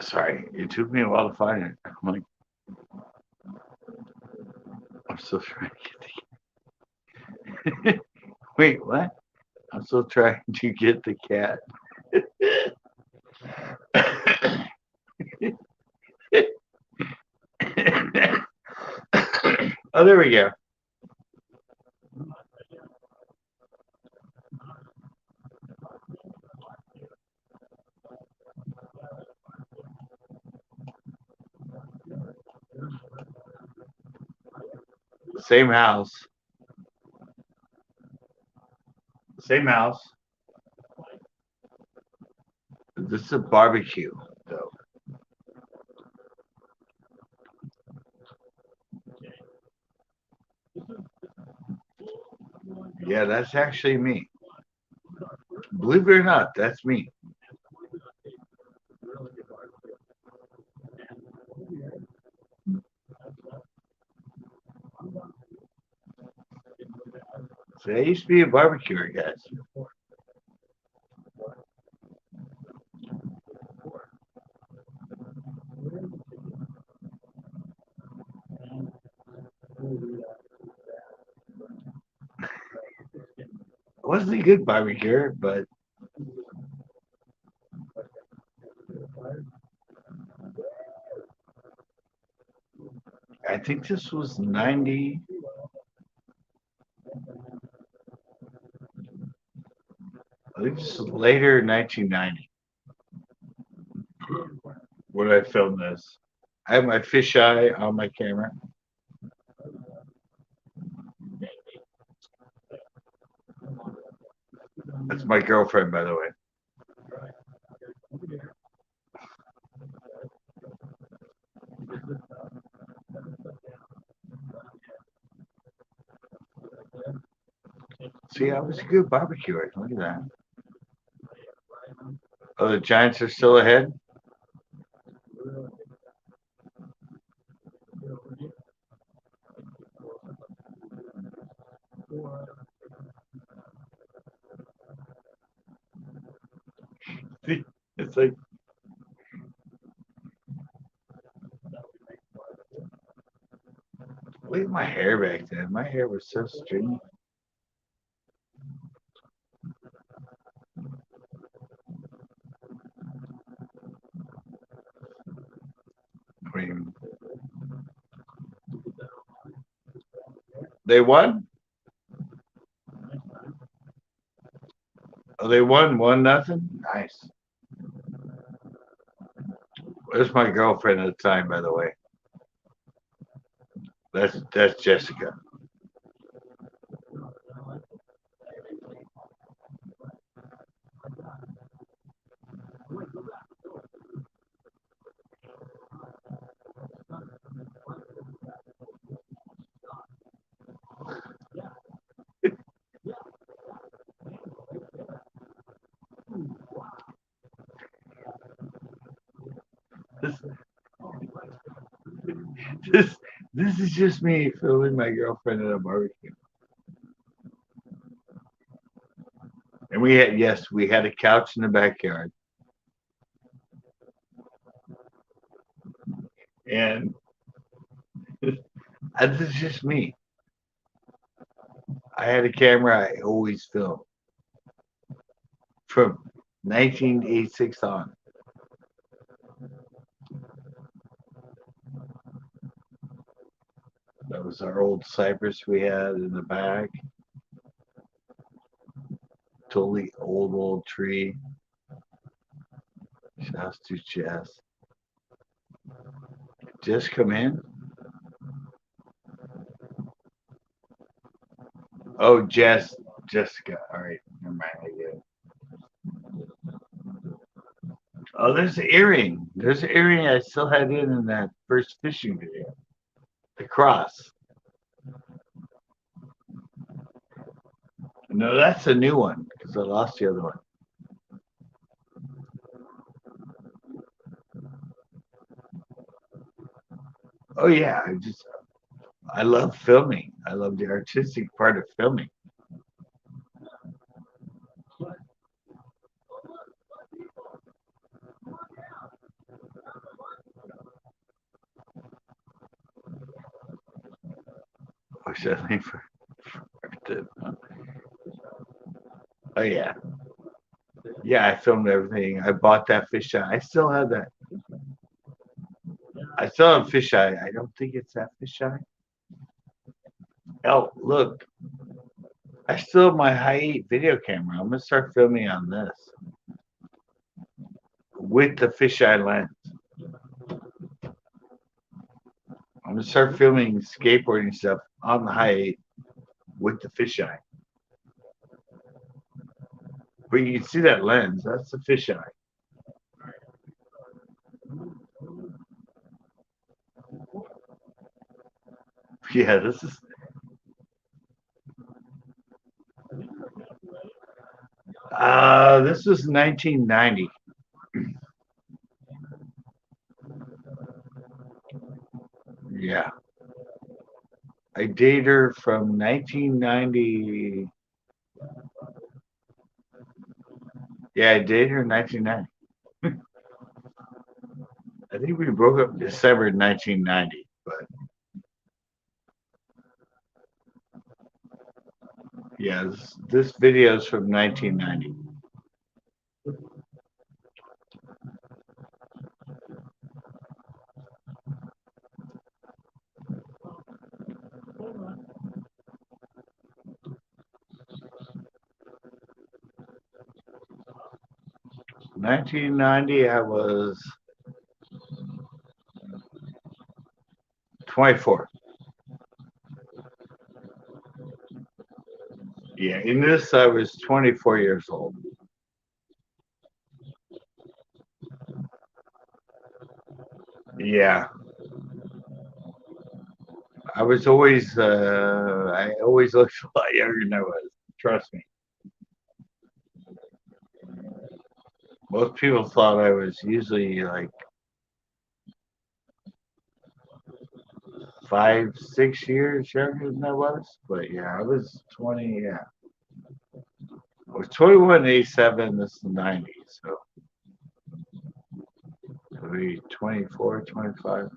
Speaker 3: Sorry, it took me a while to find it. I'm like,
Speaker 1: still trying to get the Wait, what? I'm still trying to get the cat. Oh, there we go. Same house. Same house. This is a barbecue, though. Yeah, that's actually me. Believe it or not, that's me. So I used to be a barbecuer, guys. I wasn't a good barbecuer, but I think this was 90. I think this was later 1990 when I filmed this. I have my fisheye on my camera. That's my girlfriend, by the way. See, I was a good barbecuer. Look at that. Oh, the Giants are still ahead? See, it's like look at my hair back then. My hair was so stringy. I mean, they won? Oh, they won 1-0? Nice. Where's my girlfriend at the time, by the way? That's Jessica. This, this this is just me filming my girlfriend at a barbecue. And we had a couch in the backyard. And this is just me. I had a camera I always film from 1986 on. That was our old cypress we had in the back. Totally old tree. Shouts to Jess. Just come in. Oh, Jessica. All right, never mind. I get it. Oh, there's the earring. There's the earring I still had in that first fishing video. The cross. No, that's a new one because I lost the other one. Oh yeah, I love filming. I love the artistic part of filming.
Speaker 3: Oh, something oh yeah. Yeah, I filmed everything. I bought that fisheye. I still have that. I still have fisheye. I don't think it's that fisheye. Oh, look. I still have my high 8 video camera. I'm gonna start filming on this with the fisheye lens. I'm gonna start filming skateboarding stuff on the high 8 with the fisheye. But you can see that lens. That's the fisheye. Yeah, this is. This was 1990. Yeah. I dated her from 1990. Yeah, I dated her in 1990. I think we broke up in December 1990, but yeah, this video is from 1990. I was 24. Yeah, in this I was 24 years old. Yeah. I always looked a lot younger than I was. Trust me. Most people thought I was usually like 5, 6 years younger than I was. But yeah, I was 20. Yeah. I was 21 in 87. This is 90. So it'll be 24, 25.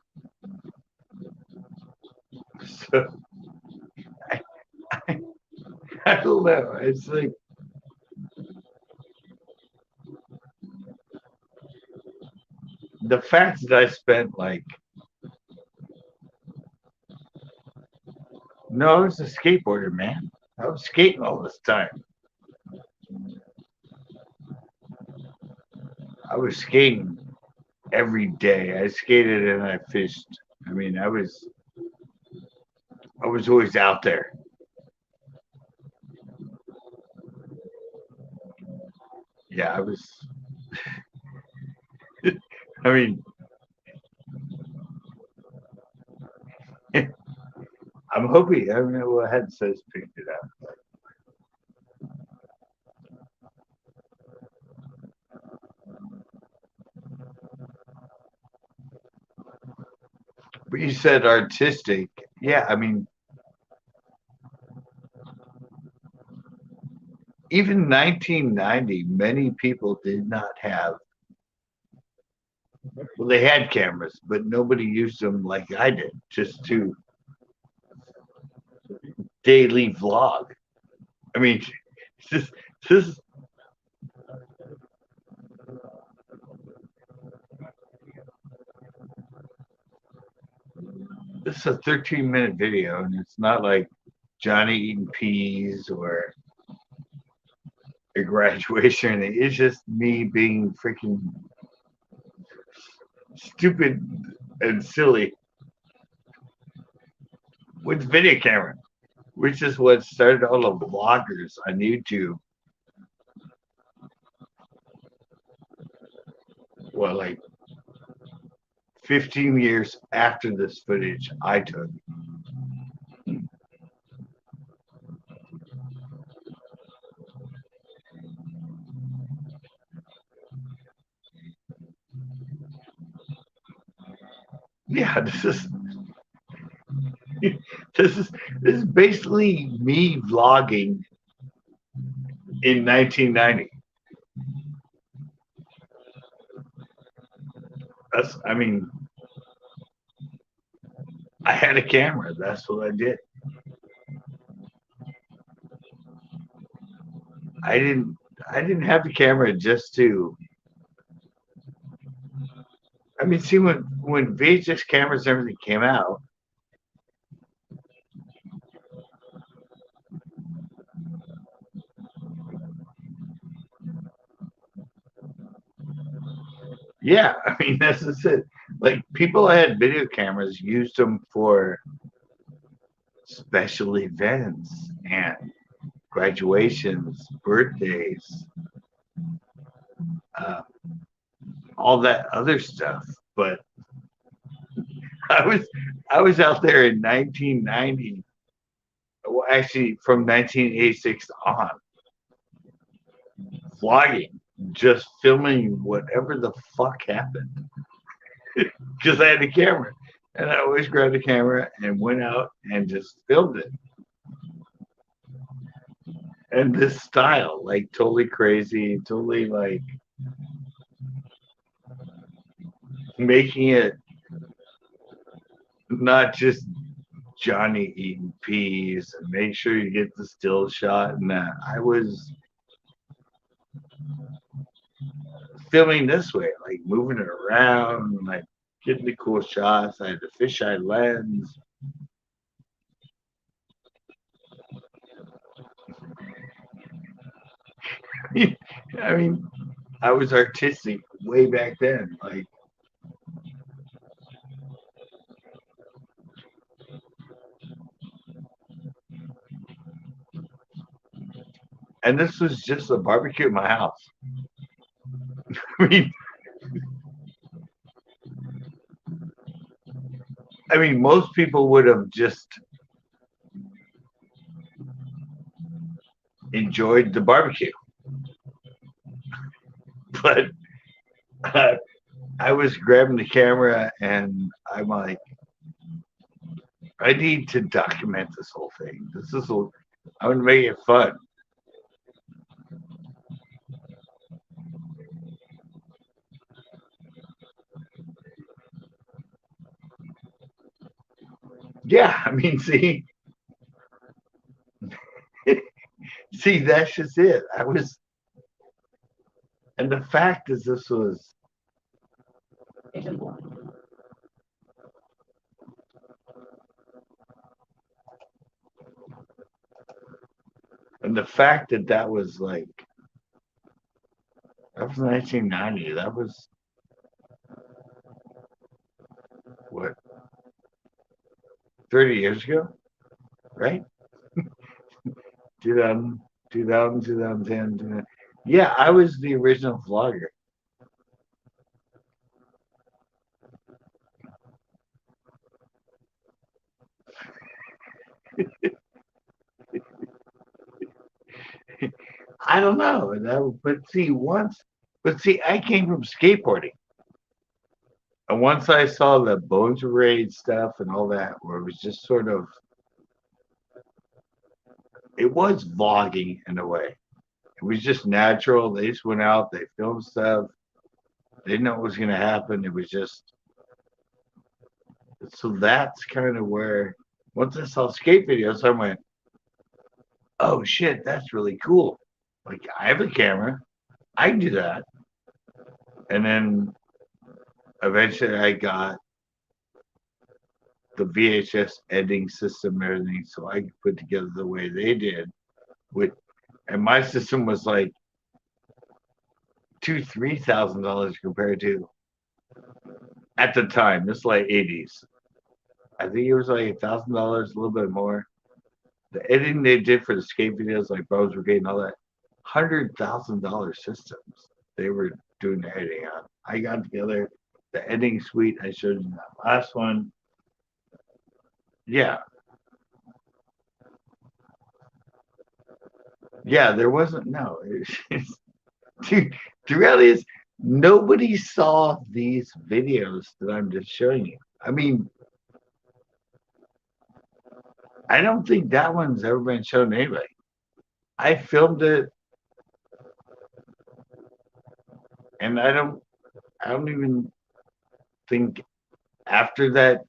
Speaker 3: So I don't know. It's like the fact that I spent like no, I was a skateboarder, man. I was skating all this time. I was skating every day. I skated and I fished. I mean, I was always out there. Yeah, I was. I mean, I'm hoping. I don't know what headset's picked it up. But you said artistic. Yeah, I mean, even 1990, many people did not have. Well, they had cameras, but nobody used them like I did, just to daily vlog. I mean, this this this is a 13-minute video, and it's not like Johnny eating peas or a graduation. It's just me being freaking stupid and silly with video camera, which is what started all the vloggers on YouTube. Well, like 15 years after this footage I took. Yeah, this is this is basically me vlogging in 1990. I mean, I had a camera. That's what I did. I didn't have the camera just to. I mean, see, when VHS cameras and everything came out, yeah, I mean that's just it. Like people that had video cameras used them for special events and graduations, birthdays, uh, all that other stuff. But I was out there in 1990, well, actually from 1986 on, vlogging, just filming whatever the fuck happened because I had a camera. And I always grabbed the camera and went out and just filmed it. And this style, like totally crazy, totally like making it not just Johnny eating peas and make sure you get the still shot and that. I was filming this way, like moving it around, like getting the cool shots. I had the fisheye lens. I mean, I was artistic way back then. Like, and this was just a barbecue at my house. I mean, most people would have just enjoyed the barbecue, but I was grabbing the camera and I'm like, I need to document this whole thing. I'm gonna make it fun. Yeah, I mean, see, that's just it. And the fact is, this was, and the fact that that was like, that was 1990. That was what, 30 years ago, right? 2000, 2010. Yeah, I was the original vlogger. I don't know. But see, I came from skateboarding. And once I saw the Bones Parade stuff and all that, where it was just sort of, it was vlogging in a way. It was just natural. They just went out, they filmed stuff. They didn't know what was going to happen. It was just, so that's kind of where, once I saw skate videos, I went, oh shit, that's really cool. Like, I have a camera, I can do that. And then eventually I got the VHS editing system and everything, so I could put together the way they did. And my system was like $3,000 compared to at the time. This is like 80s. I think it was like $1,000, a little bit more. The editing they did for the skate videos, like Bros Brigade and all that, $100,000 systems they were doing the editing on. I got together the editing suite. I showed you that last one. Yeah. Yeah, there wasn't, no. Dude, the reality is, nobody saw these videos that I'm just showing you. I mean, I don't think that one's ever been shown to anybody. I filmed it, and I don't even think after that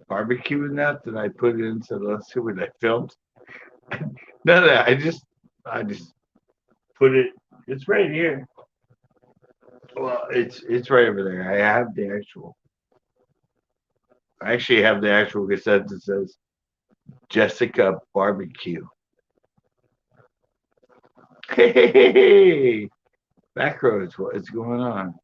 Speaker 3: barbecue and that I put it into, let's see what I filmed. No, I just put it. It's right here. Well, it's right over there. I have the actual. I actually have the actual cassette that says Jessica Barbecue. Hey, Backroads, what is going on?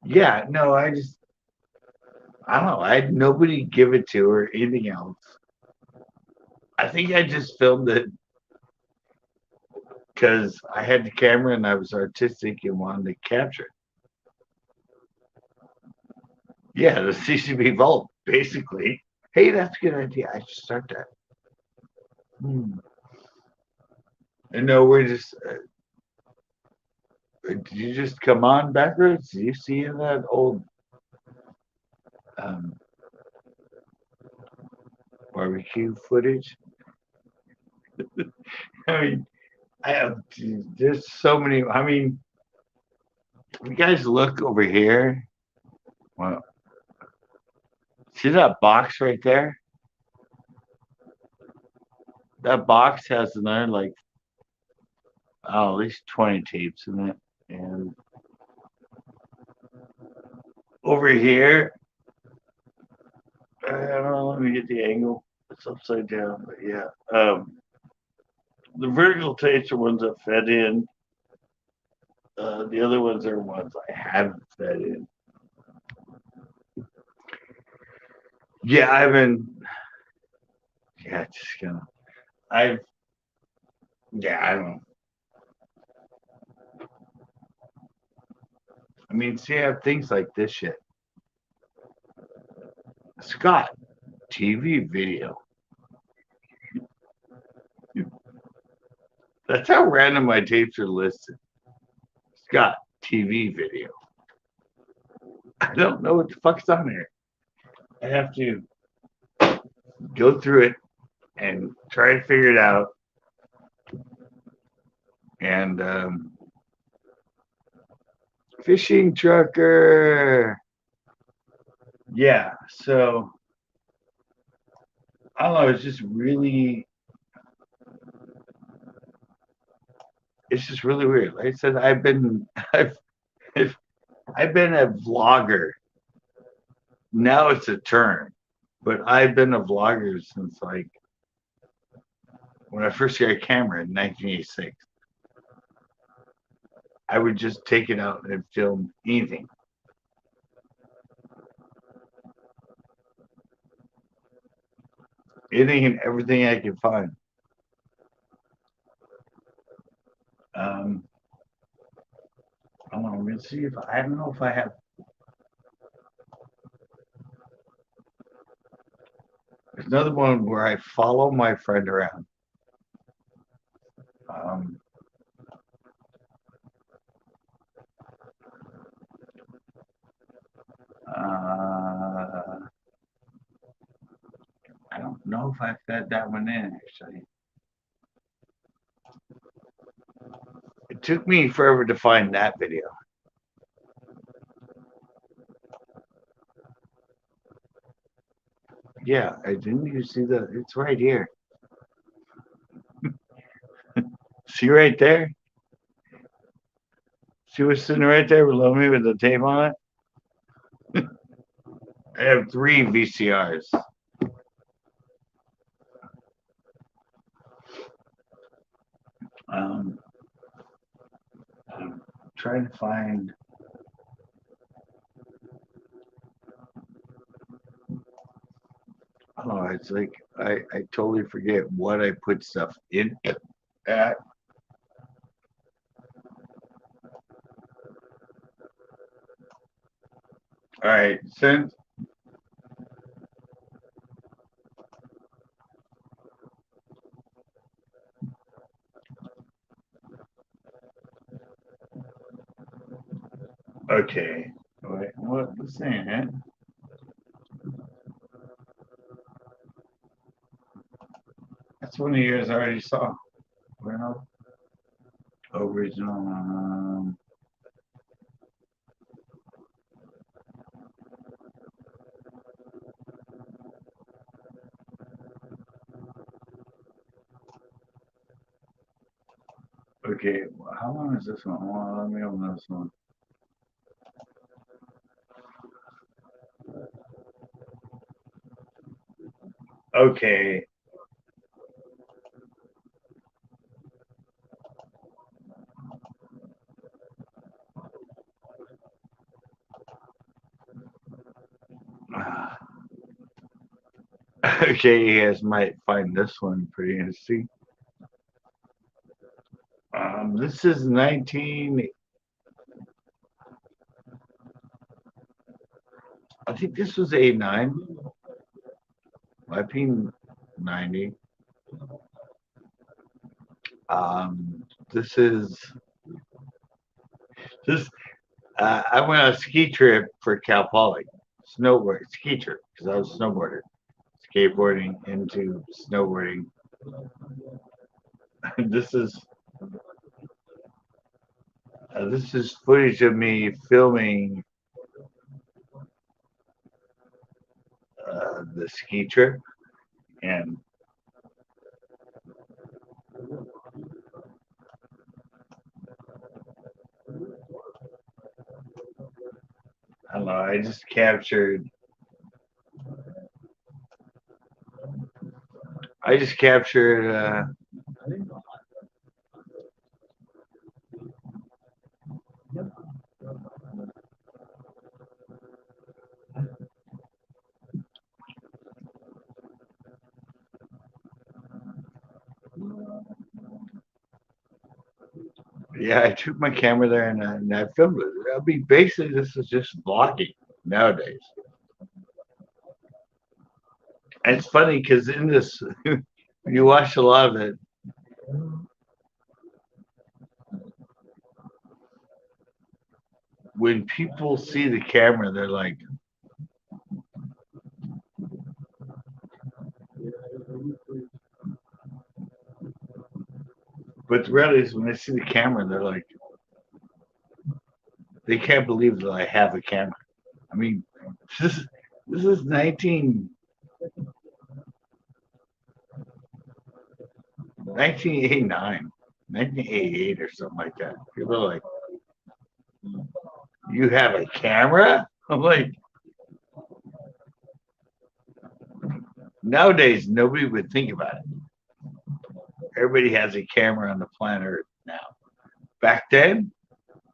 Speaker 3: Yeah, no, I don't know. I had nobody give it to or anything else. I think I just filmed it because I had the camera and I was artistic and wanted to capture it. Yeah, the CCB vault, basically. Hey, that's a good idea. I should start that. And no, we're just. Did you just come on backwards? Do you see that old um, barbecue footage? I mean, there's so many. I mean, you guys look over here. Well, see that box right there? That box has another like at least 20 tapes in it. And over here, I don't know, let me get the angle. It's upside down, but yeah. The vertical tapes are ones that fed in. The other ones are ones I haven't fed in. Yeah, I've been. Yeah, just gonna. I've. Yeah, I don't know. I mean, see, I have things like this shit. Scott, TV video. That's how random my tapes are listed. Scott, TV video. I don't know what the fuck's on here. I have to go through it and try to figure it out. And fishing trucker. Yeah, so I don't know. It's just really, it's just really weird. Like I said, I've been a vlogger. Now it's a term, but I've been a vlogger since like when I first got a camera in 1986. I would just take it out and film anything. Anything and everything I could find. I don't know. I'm gonna see if I don't know if I have. There's another one where I follow my friend around. Um, I don't know if I fed that one in actually. It took me forever to find that video. Yeah, I didn't you see the it's right here. See right there? See what's sitting right there below me with the tape on it? I have 3 VCRs. I'm trying to find. Oh, it's like I totally forget what I put stuff in at. All right, since okay, wait, what was saying it? That's one of the years I already saw. Well, original. Okay, how long is this one? Well, let me open this one. Okay. Okay, you guys might find this one pretty interesting. This is 19. I think this was 89. Might be 90. This is this. I went on a ski trip for Cal Poly, snowboard ski trip because I was a snowboarder, skateboarding into snowboarding. This is footage of me filming the ski trip, and I don't know. I just captured. I just captured. Yeah, I took my camera there and I filmed it. I mean, basically, this is just vlogging nowadays. And it's funny because in this, when you watch a lot of it, when people see the camera, they're like, but the reality is when they see the camera, they're like, they can't believe that I have a camera. I mean, this this is 1989, 1988 or something like that. People are like, you have a camera? I'm like, nowadays, nobody would think about it. Everybody has a camera on the planet Earth now. Back then,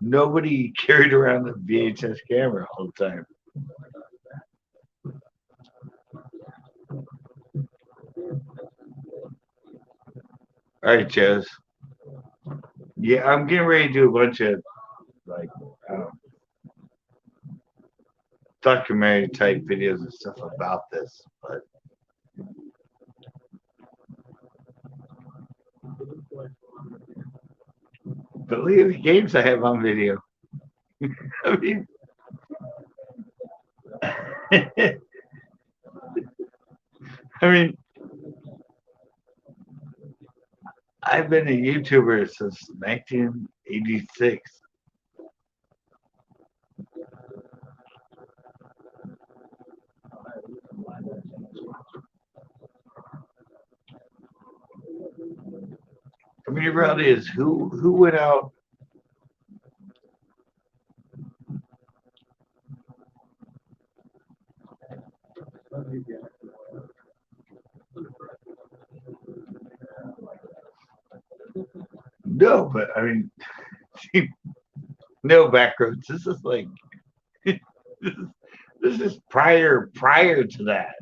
Speaker 3: nobody carried around a VHS camera all the time. All right, Chaz. Yeah, I'm getting ready to do a bunch of like um, documentary type videos and stuff about this, but look at the games I have on video. I mean, I mean, I've been a YouTuber since 1986. I mean, the reality is, who went out? No, but I mean, no backroads. This is like this is prior to that.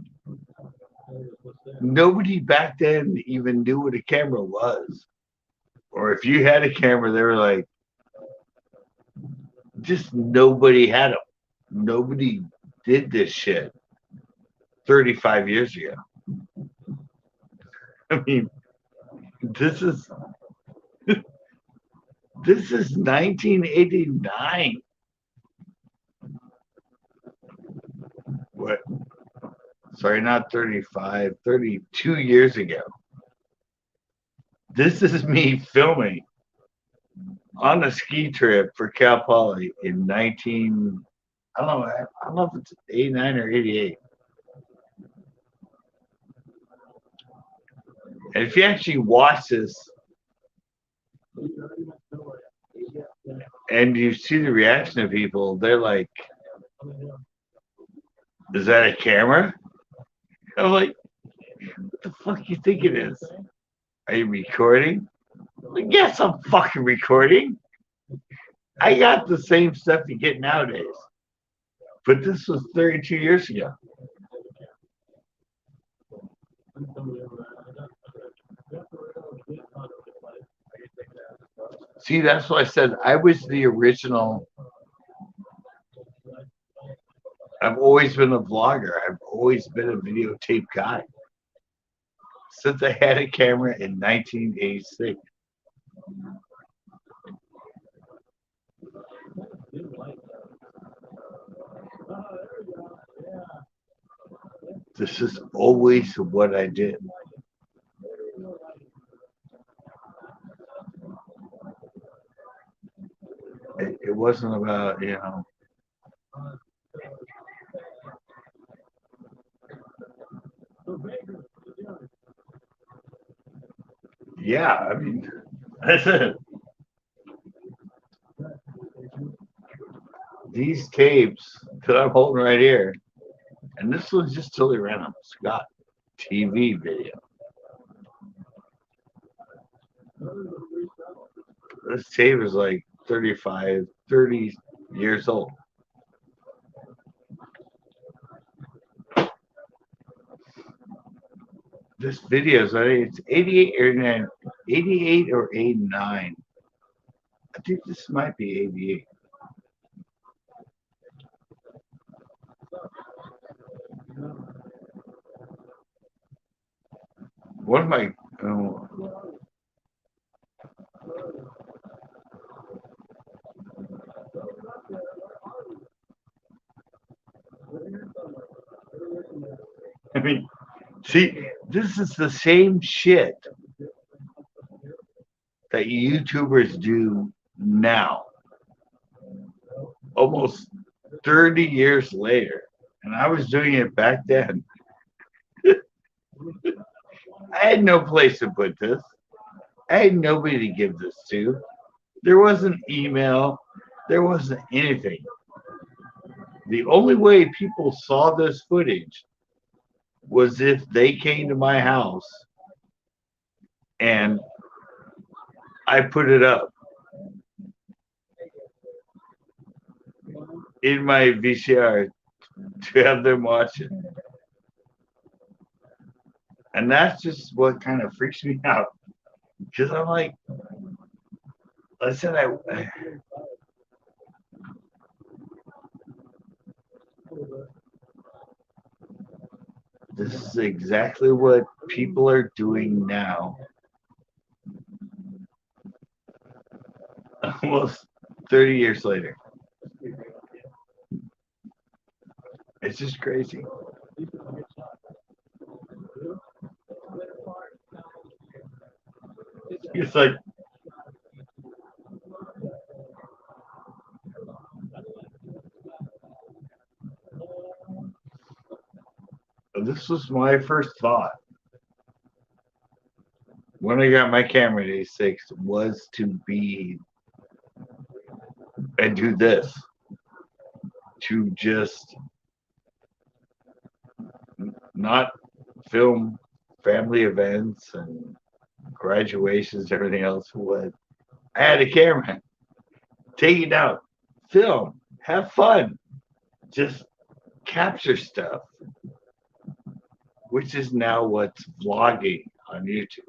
Speaker 3: Nobody back then even knew what a camera was, or if you had a camera, they were like, just nobody had them. Nobody did this shit 35 years ago. I mean, this is this is 1989. What? Sorry, not 35, 32 years ago. This is me filming on a ski trip for Cal Poly in 19. I don't know if it's 89 or 88. And if you actually watch this, And you see the reaction of people, they're like, is that a camera? I'm like, what the fuck you think it is? Are you recording? Like, yes, I'm fucking recording. I got the same stuff you get nowadays. But this was 32 years ago. See, that's why I said I was the original. I've always been a vlogger. I've always been a videotape guy. Since I had a camera in 1986. This is always what I did. It wasn't about, yeah, I mean, that's it. These tapes that I'm holding right here, and this was just totally random. Scott TV video. This tape is like 35, 30 years old. This video is, I think it's 88 or 89. I think this might be 88. One of my, I mean, see, this is the same shit that YouTubers do now, almost 30 years later. And I was doing it back then. I had no place to put this. I had nobody to give this to. There wasn't email. There wasn't anything. The only way people saw this footage was if they came to my house and I put it up in my VCR to have them watch it. And that's just what kind of freaks me out. Because I'm like, I said, this is exactly what people are doing now. Almost 30 years later. It's just crazy. It's like, this was my first thought when I got my camera at 86 was to be and do this, to just not film family events and graduations, everything else. What I had a camera, take it out, film, have fun, just capture stuff, which is now what's vlogging on YouTube.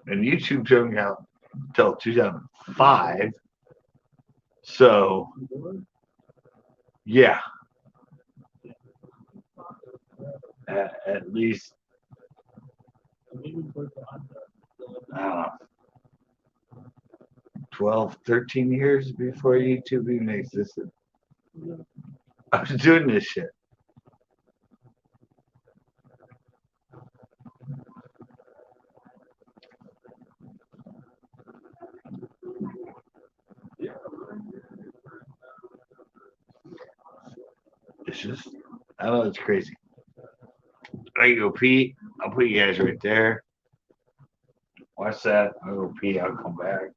Speaker 3: And YouTube didn't out until 2005. So, yeah, at least, I don't know, 12, 13 years before YouTube even existed. I was doing this shit. It's just, I don't know, it's crazy. I can go pee. I'll put you guys right there. Watch that. I'll go pee. I'll come back.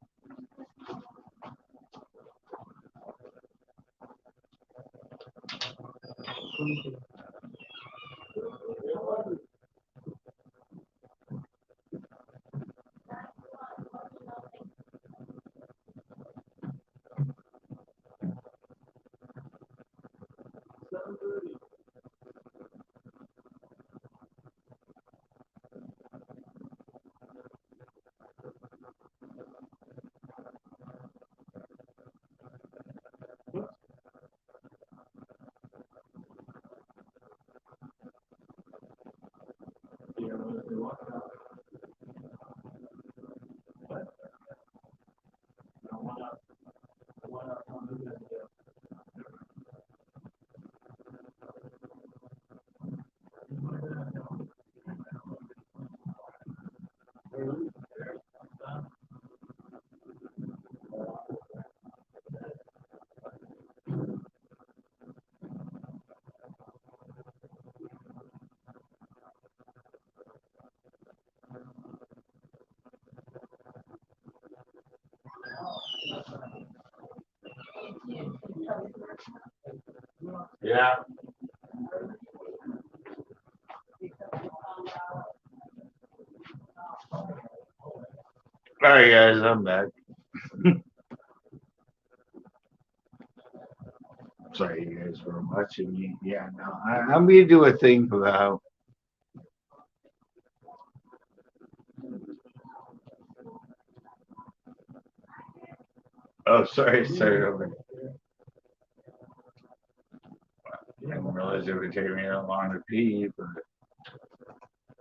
Speaker 3: Yeah. All right, guys, I'm back. Sorry, you guys, for watching me. Yeah, no, I'm gonna do a thing about. Oh, sorry. Over. I didn't realize it would take me that long to pee, but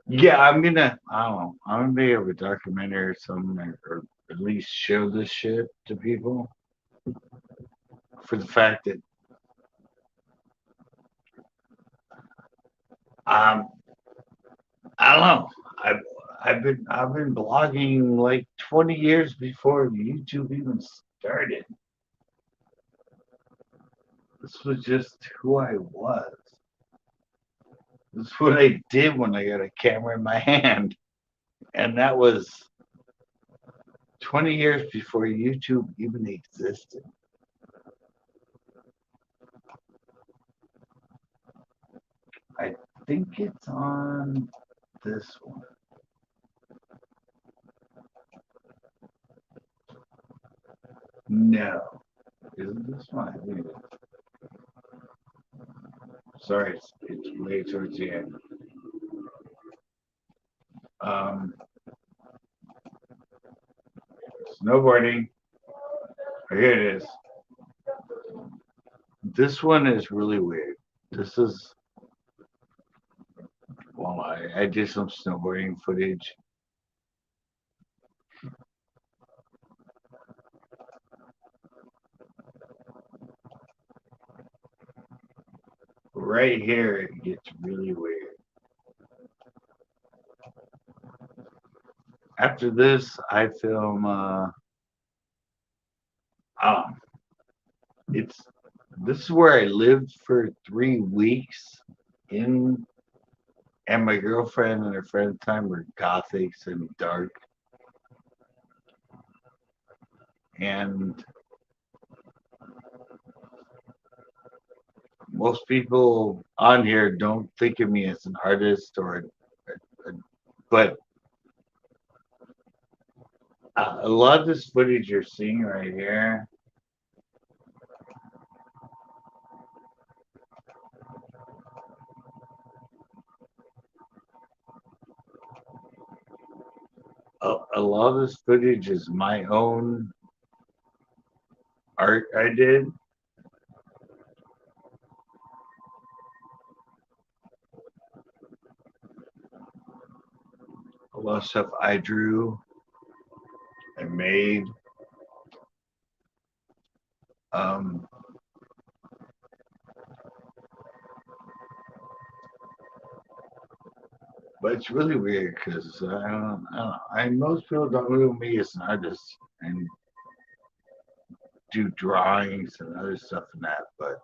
Speaker 3: yeah, I'm gonna. I don't know. I'm gonna make a documentary or something, or at least show this shit to people for the fact that um, I don't know. I've I've been blogging like 20 years before YouTube even started. This was just who I was. This is what I did when I got a camera in my hand. And that was 20 years before YouTube even existed. I think it's on this one. No. Isn't this one? I think it is. Sorry, it's way towards the end. Um, Snowboarding. Here it is. This one is really weird. This is, well, I did some snowboarding footage. Right here, it gets really weird. After this, I film. Um, it's this is where I lived for 3 weeks in, and my girlfriend and her friend at the time were gothics and dark, and most people on here don't think of me as an artist but a lot of this footage you're seeing right here. A lot of this footage is my own art I did. A lot of stuff I drew and made. Um, but it's really weird because I don't know. Most people don't know me as an artist and do drawings and other stuff and that, but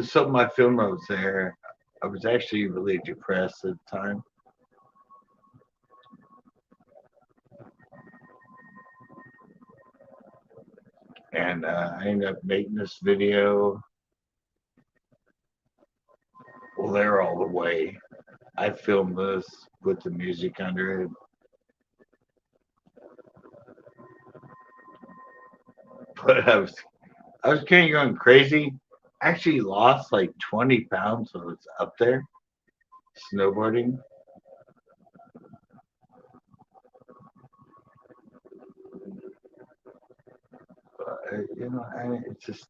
Speaker 3: something I filmed when I was there. I was actually really depressed at the time. And I ended up making this video. Well, they're all the way. I filmed this with the music under it. But I was kind of going crazy. Actually lost like 20 pounds when I was up there snowboarding. You know, and it's just,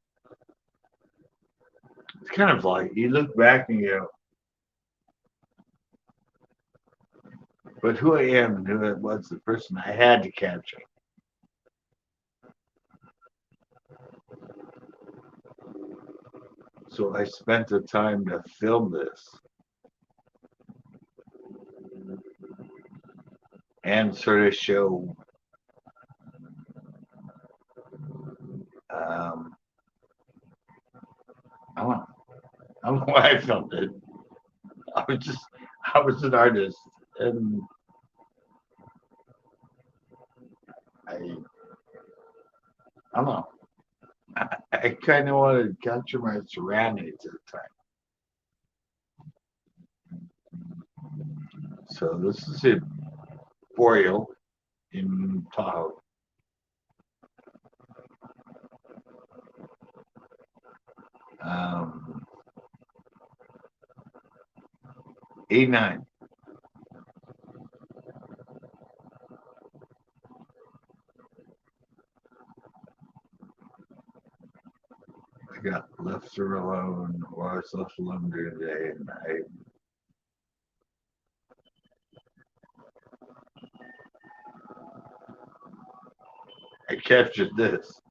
Speaker 3: it's kind of like you look back and you go, but who I am and who I was, the person I had to capture. So I spent the time to film this and sort of show I don't know. I don't know why I filmed it. I was an artist, and I don't know. I kind of wanted to capture my surroundings at the time. So this is a Boreal in Tahoe. 89. I got left her alone, or I was left alone during the day, and I captured this.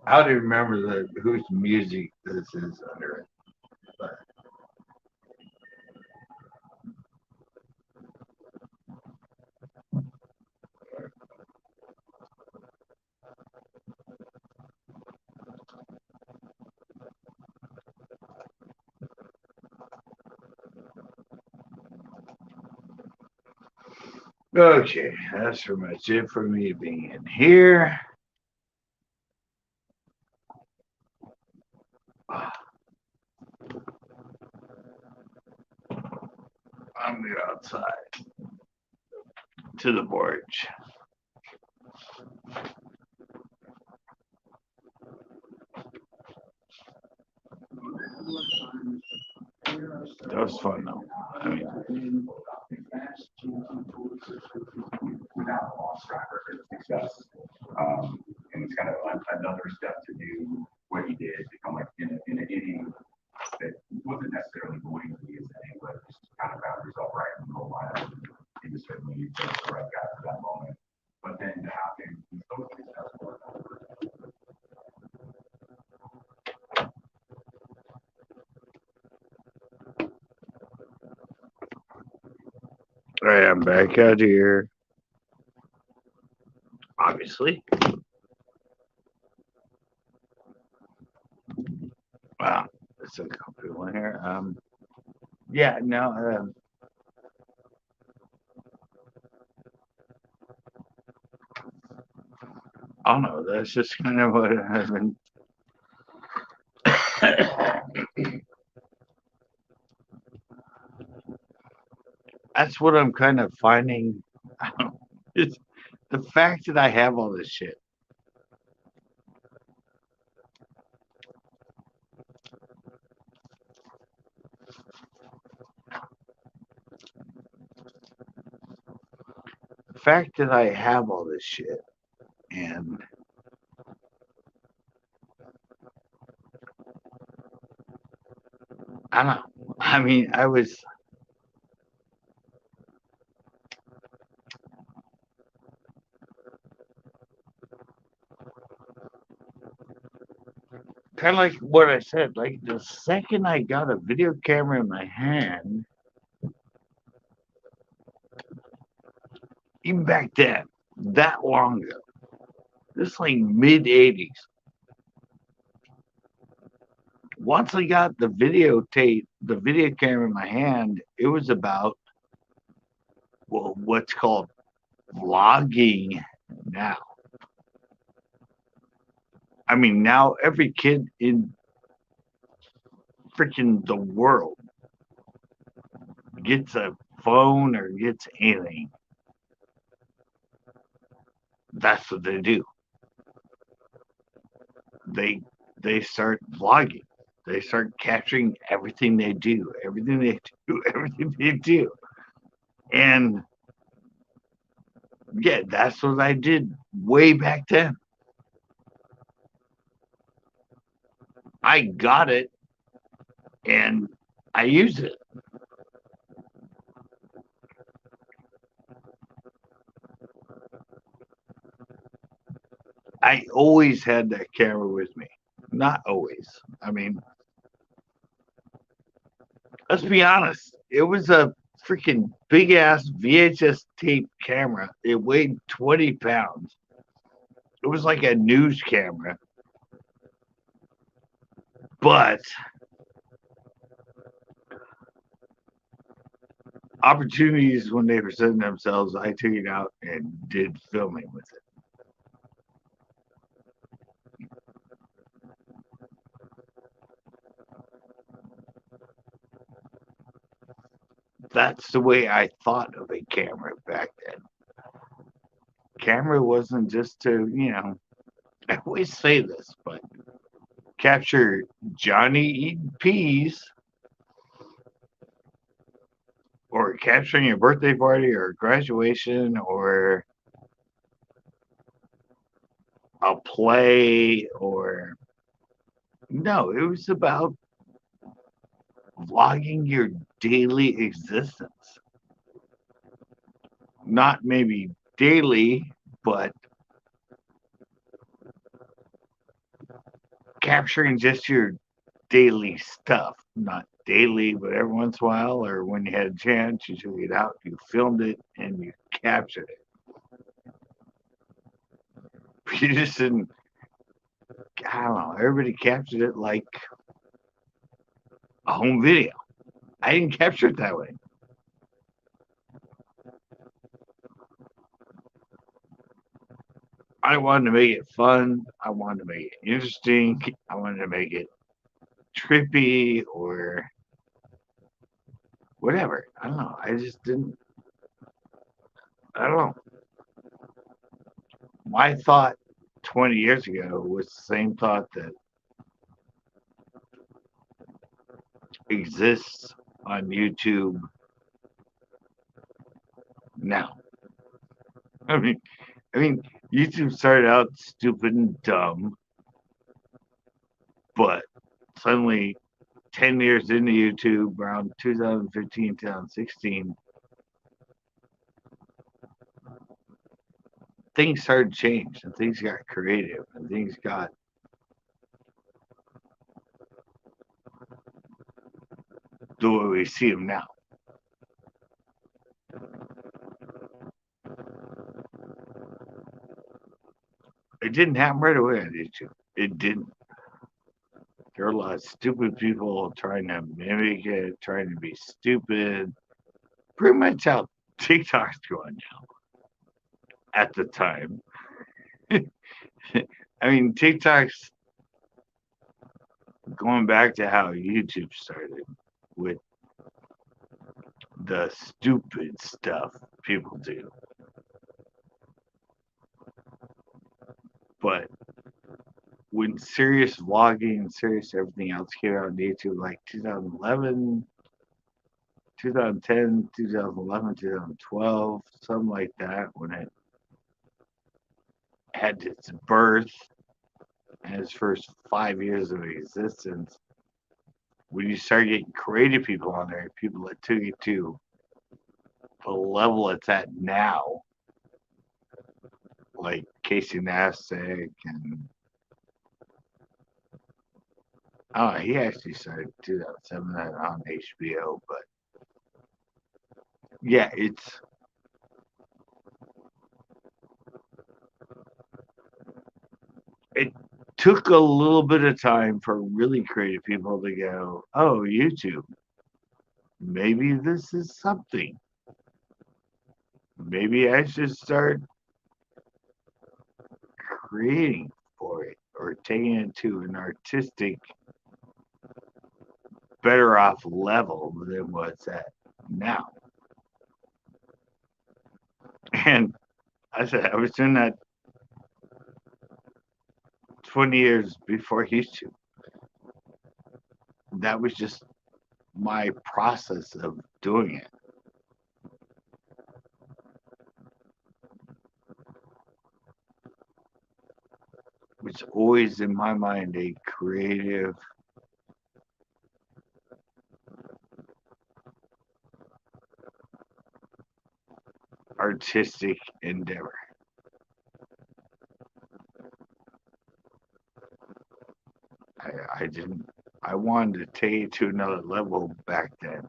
Speaker 3: I don't even remember whose music this is under it. But okay, that's pretty much it for me being in here. I'm going to go outside to the porch. That was fun though. I mean,
Speaker 4: without a lost track record of success. And it's kind of another step to do what he did, become like in an inning that wasn't necessarily going to be his inning, but just kind of found yourself right in the middle lineup. He was certainly the right guy for that moment. But then to have him be so successful.
Speaker 3: all right, I'm back out here. Obviously. Wow, there's a couple people in here. Yeah, no, I don't know. That's just kind of what I've been. That's what I'm kind of finding. It's the fact that I have all this shit. The fact that I have all this shit, and I don't know. I mean, I was. kind of like what I said. Like the second I got a video camera in my hand, even back then, that long ago, this is like mid '80s. Once I got the video camera in my hand, it was about what's called vlogging now. I mean, now every kid in freaking the world gets a phone or gets anything. That's what they do. They start vlogging. They start capturing everything they do, everything they do, everything they do. And yeah, that's what I did way back then. I got it and I used it. I always had that camera with me. Not always. I mean, let's be honest. It was a freaking big ass VHS tape camera. It weighed 20 pounds. It was like a news camera. But opportunities when they presented themselves, I took it out and did filming with it. That's the way I thought of a camera back then. Camera wasn't just to, I always say this, but capture Johnny eating peas or capturing your birthday party or graduation or a play or no, it was about vlogging your daily existence. Not maybe daily, but capturing just your daily stuff. Not daily, but every once in a while, or when you had a chance, you took it out, you filmed it, and you captured it. You just didn't, I don't know, everybody captured it like a home video. I didn't capture it that way. I wanted to make it fun. I wanted to make it interesting. I wanted to make it trippy or whatever. I don't know. I just didn't. I don't know. My thought 20 years ago was the same thought that exists on YouTube now. I mean, YouTube started out stupid and dumb, but suddenly 10 years into YouTube, around 2015, 2016, things started to change and things got creative and things got the way we see them now. It didn't happen right away on YouTube. It didn't. There are a lot of stupid people trying to mimic it, trying to be stupid. Pretty much how TikTok's going now at the time. I mean, TikTok's going back to how YouTube started with the stupid stuff people do. But when serious vlogging, serious everything else came out on YouTube, like 2011, 2010, 2011, 2012, something like that, when it had its birth and its first 5 years of existence, when you start getting creative people on there, people that took it to the level it's at now, like Casey Neistat and Oh, he actually started 2007 on HBO, but yeah, it took a little bit of time for really creative people to go, oh, YouTube, maybe this is something. Maybe I should start creating for it or taking it to an artistic, better off level than what's at now. And I said, I was doing that 20 years before YouTube. That was just my process of doing it. It's always in my mind a creative, artistic endeavor. I didn't, I wanted to take it to another level back then.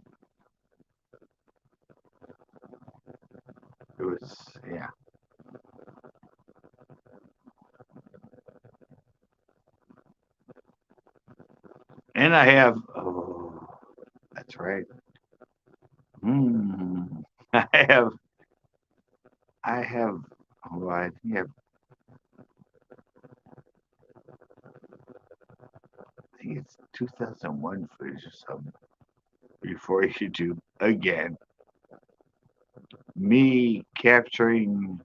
Speaker 3: It was, yeah. And I have, oh, that's right. Hmm. I have, I have, oh, I think it's 2001 footage or something before YouTube again. Me capturing,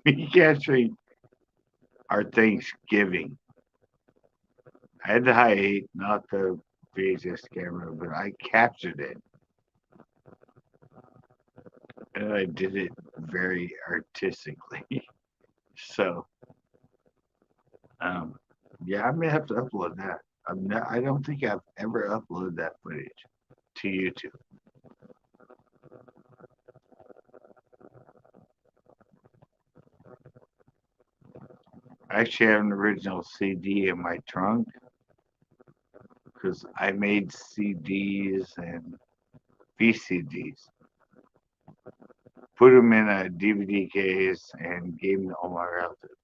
Speaker 3: me capturing our Thanksgiving. I had the high eight, not the VHS camera, but I captured it and I did it very artistically. So, um, yeah, I may have to upload that. I don't think I've ever uploaded that footage to YouTube. I actually have an original CD in my trunk because I made CDs and VCDs, put them in a DVD case, and gave them to all my relatives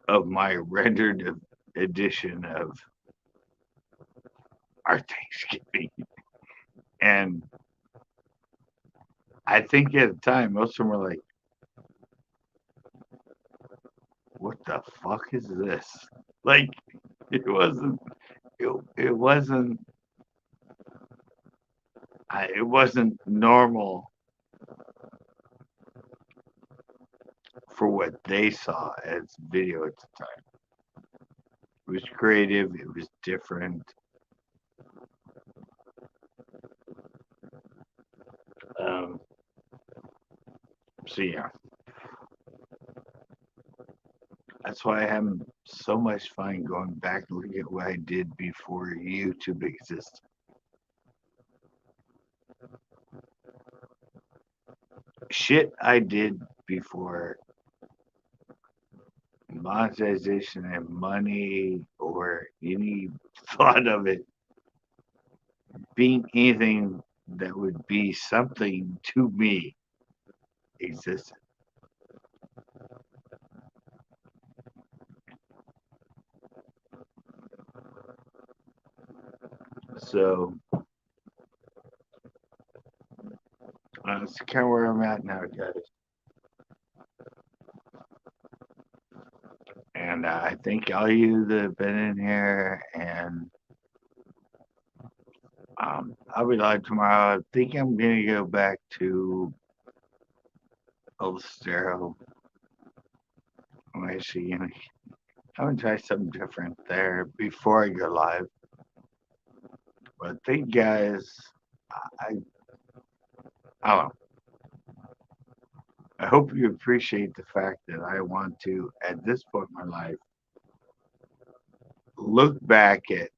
Speaker 3: of my rendered edition of our Thanksgiving. And I think at the time, most of them were like, what the fuck is this? Like, it wasn't, it wasn't, it wasn't normal for what they saw as video at the time. It was creative, it was different. Um, so yeah, that's why I have so much fun going back and looking at what I did before YouTube existed. Shit I did before monetization and money or any thought of it being anything that would be something to me existed. So that's kind of where I'm at now, guys. And I thank all you that have been in here. And I'll be live tomorrow. I think I'm going to go back to Old Stereo. I'm actually going to try something different there before I go live. But thank you guys. I, I don't know. I hope you appreciate the fact that I want to, at this point in my life, look back at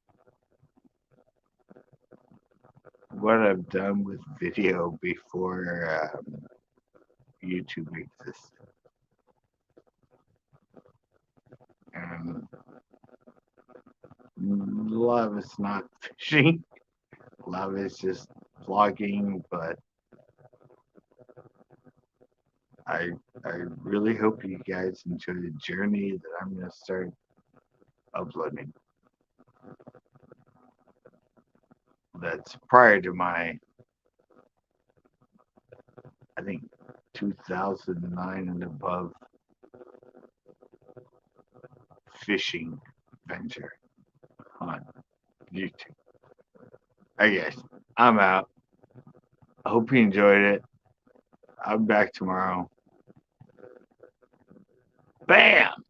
Speaker 3: what I've done with video before YouTube existed.
Speaker 1: lot of it's not fishing. A lot of it's just vlogging, but I I really hope you guys enjoy the journey that I'm gonna start uploading. That's prior to my, I think, 2009 and above fishing venture on YouTube. I guess I'm out. I hope you enjoyed it. I'm back tomorrow. Bam!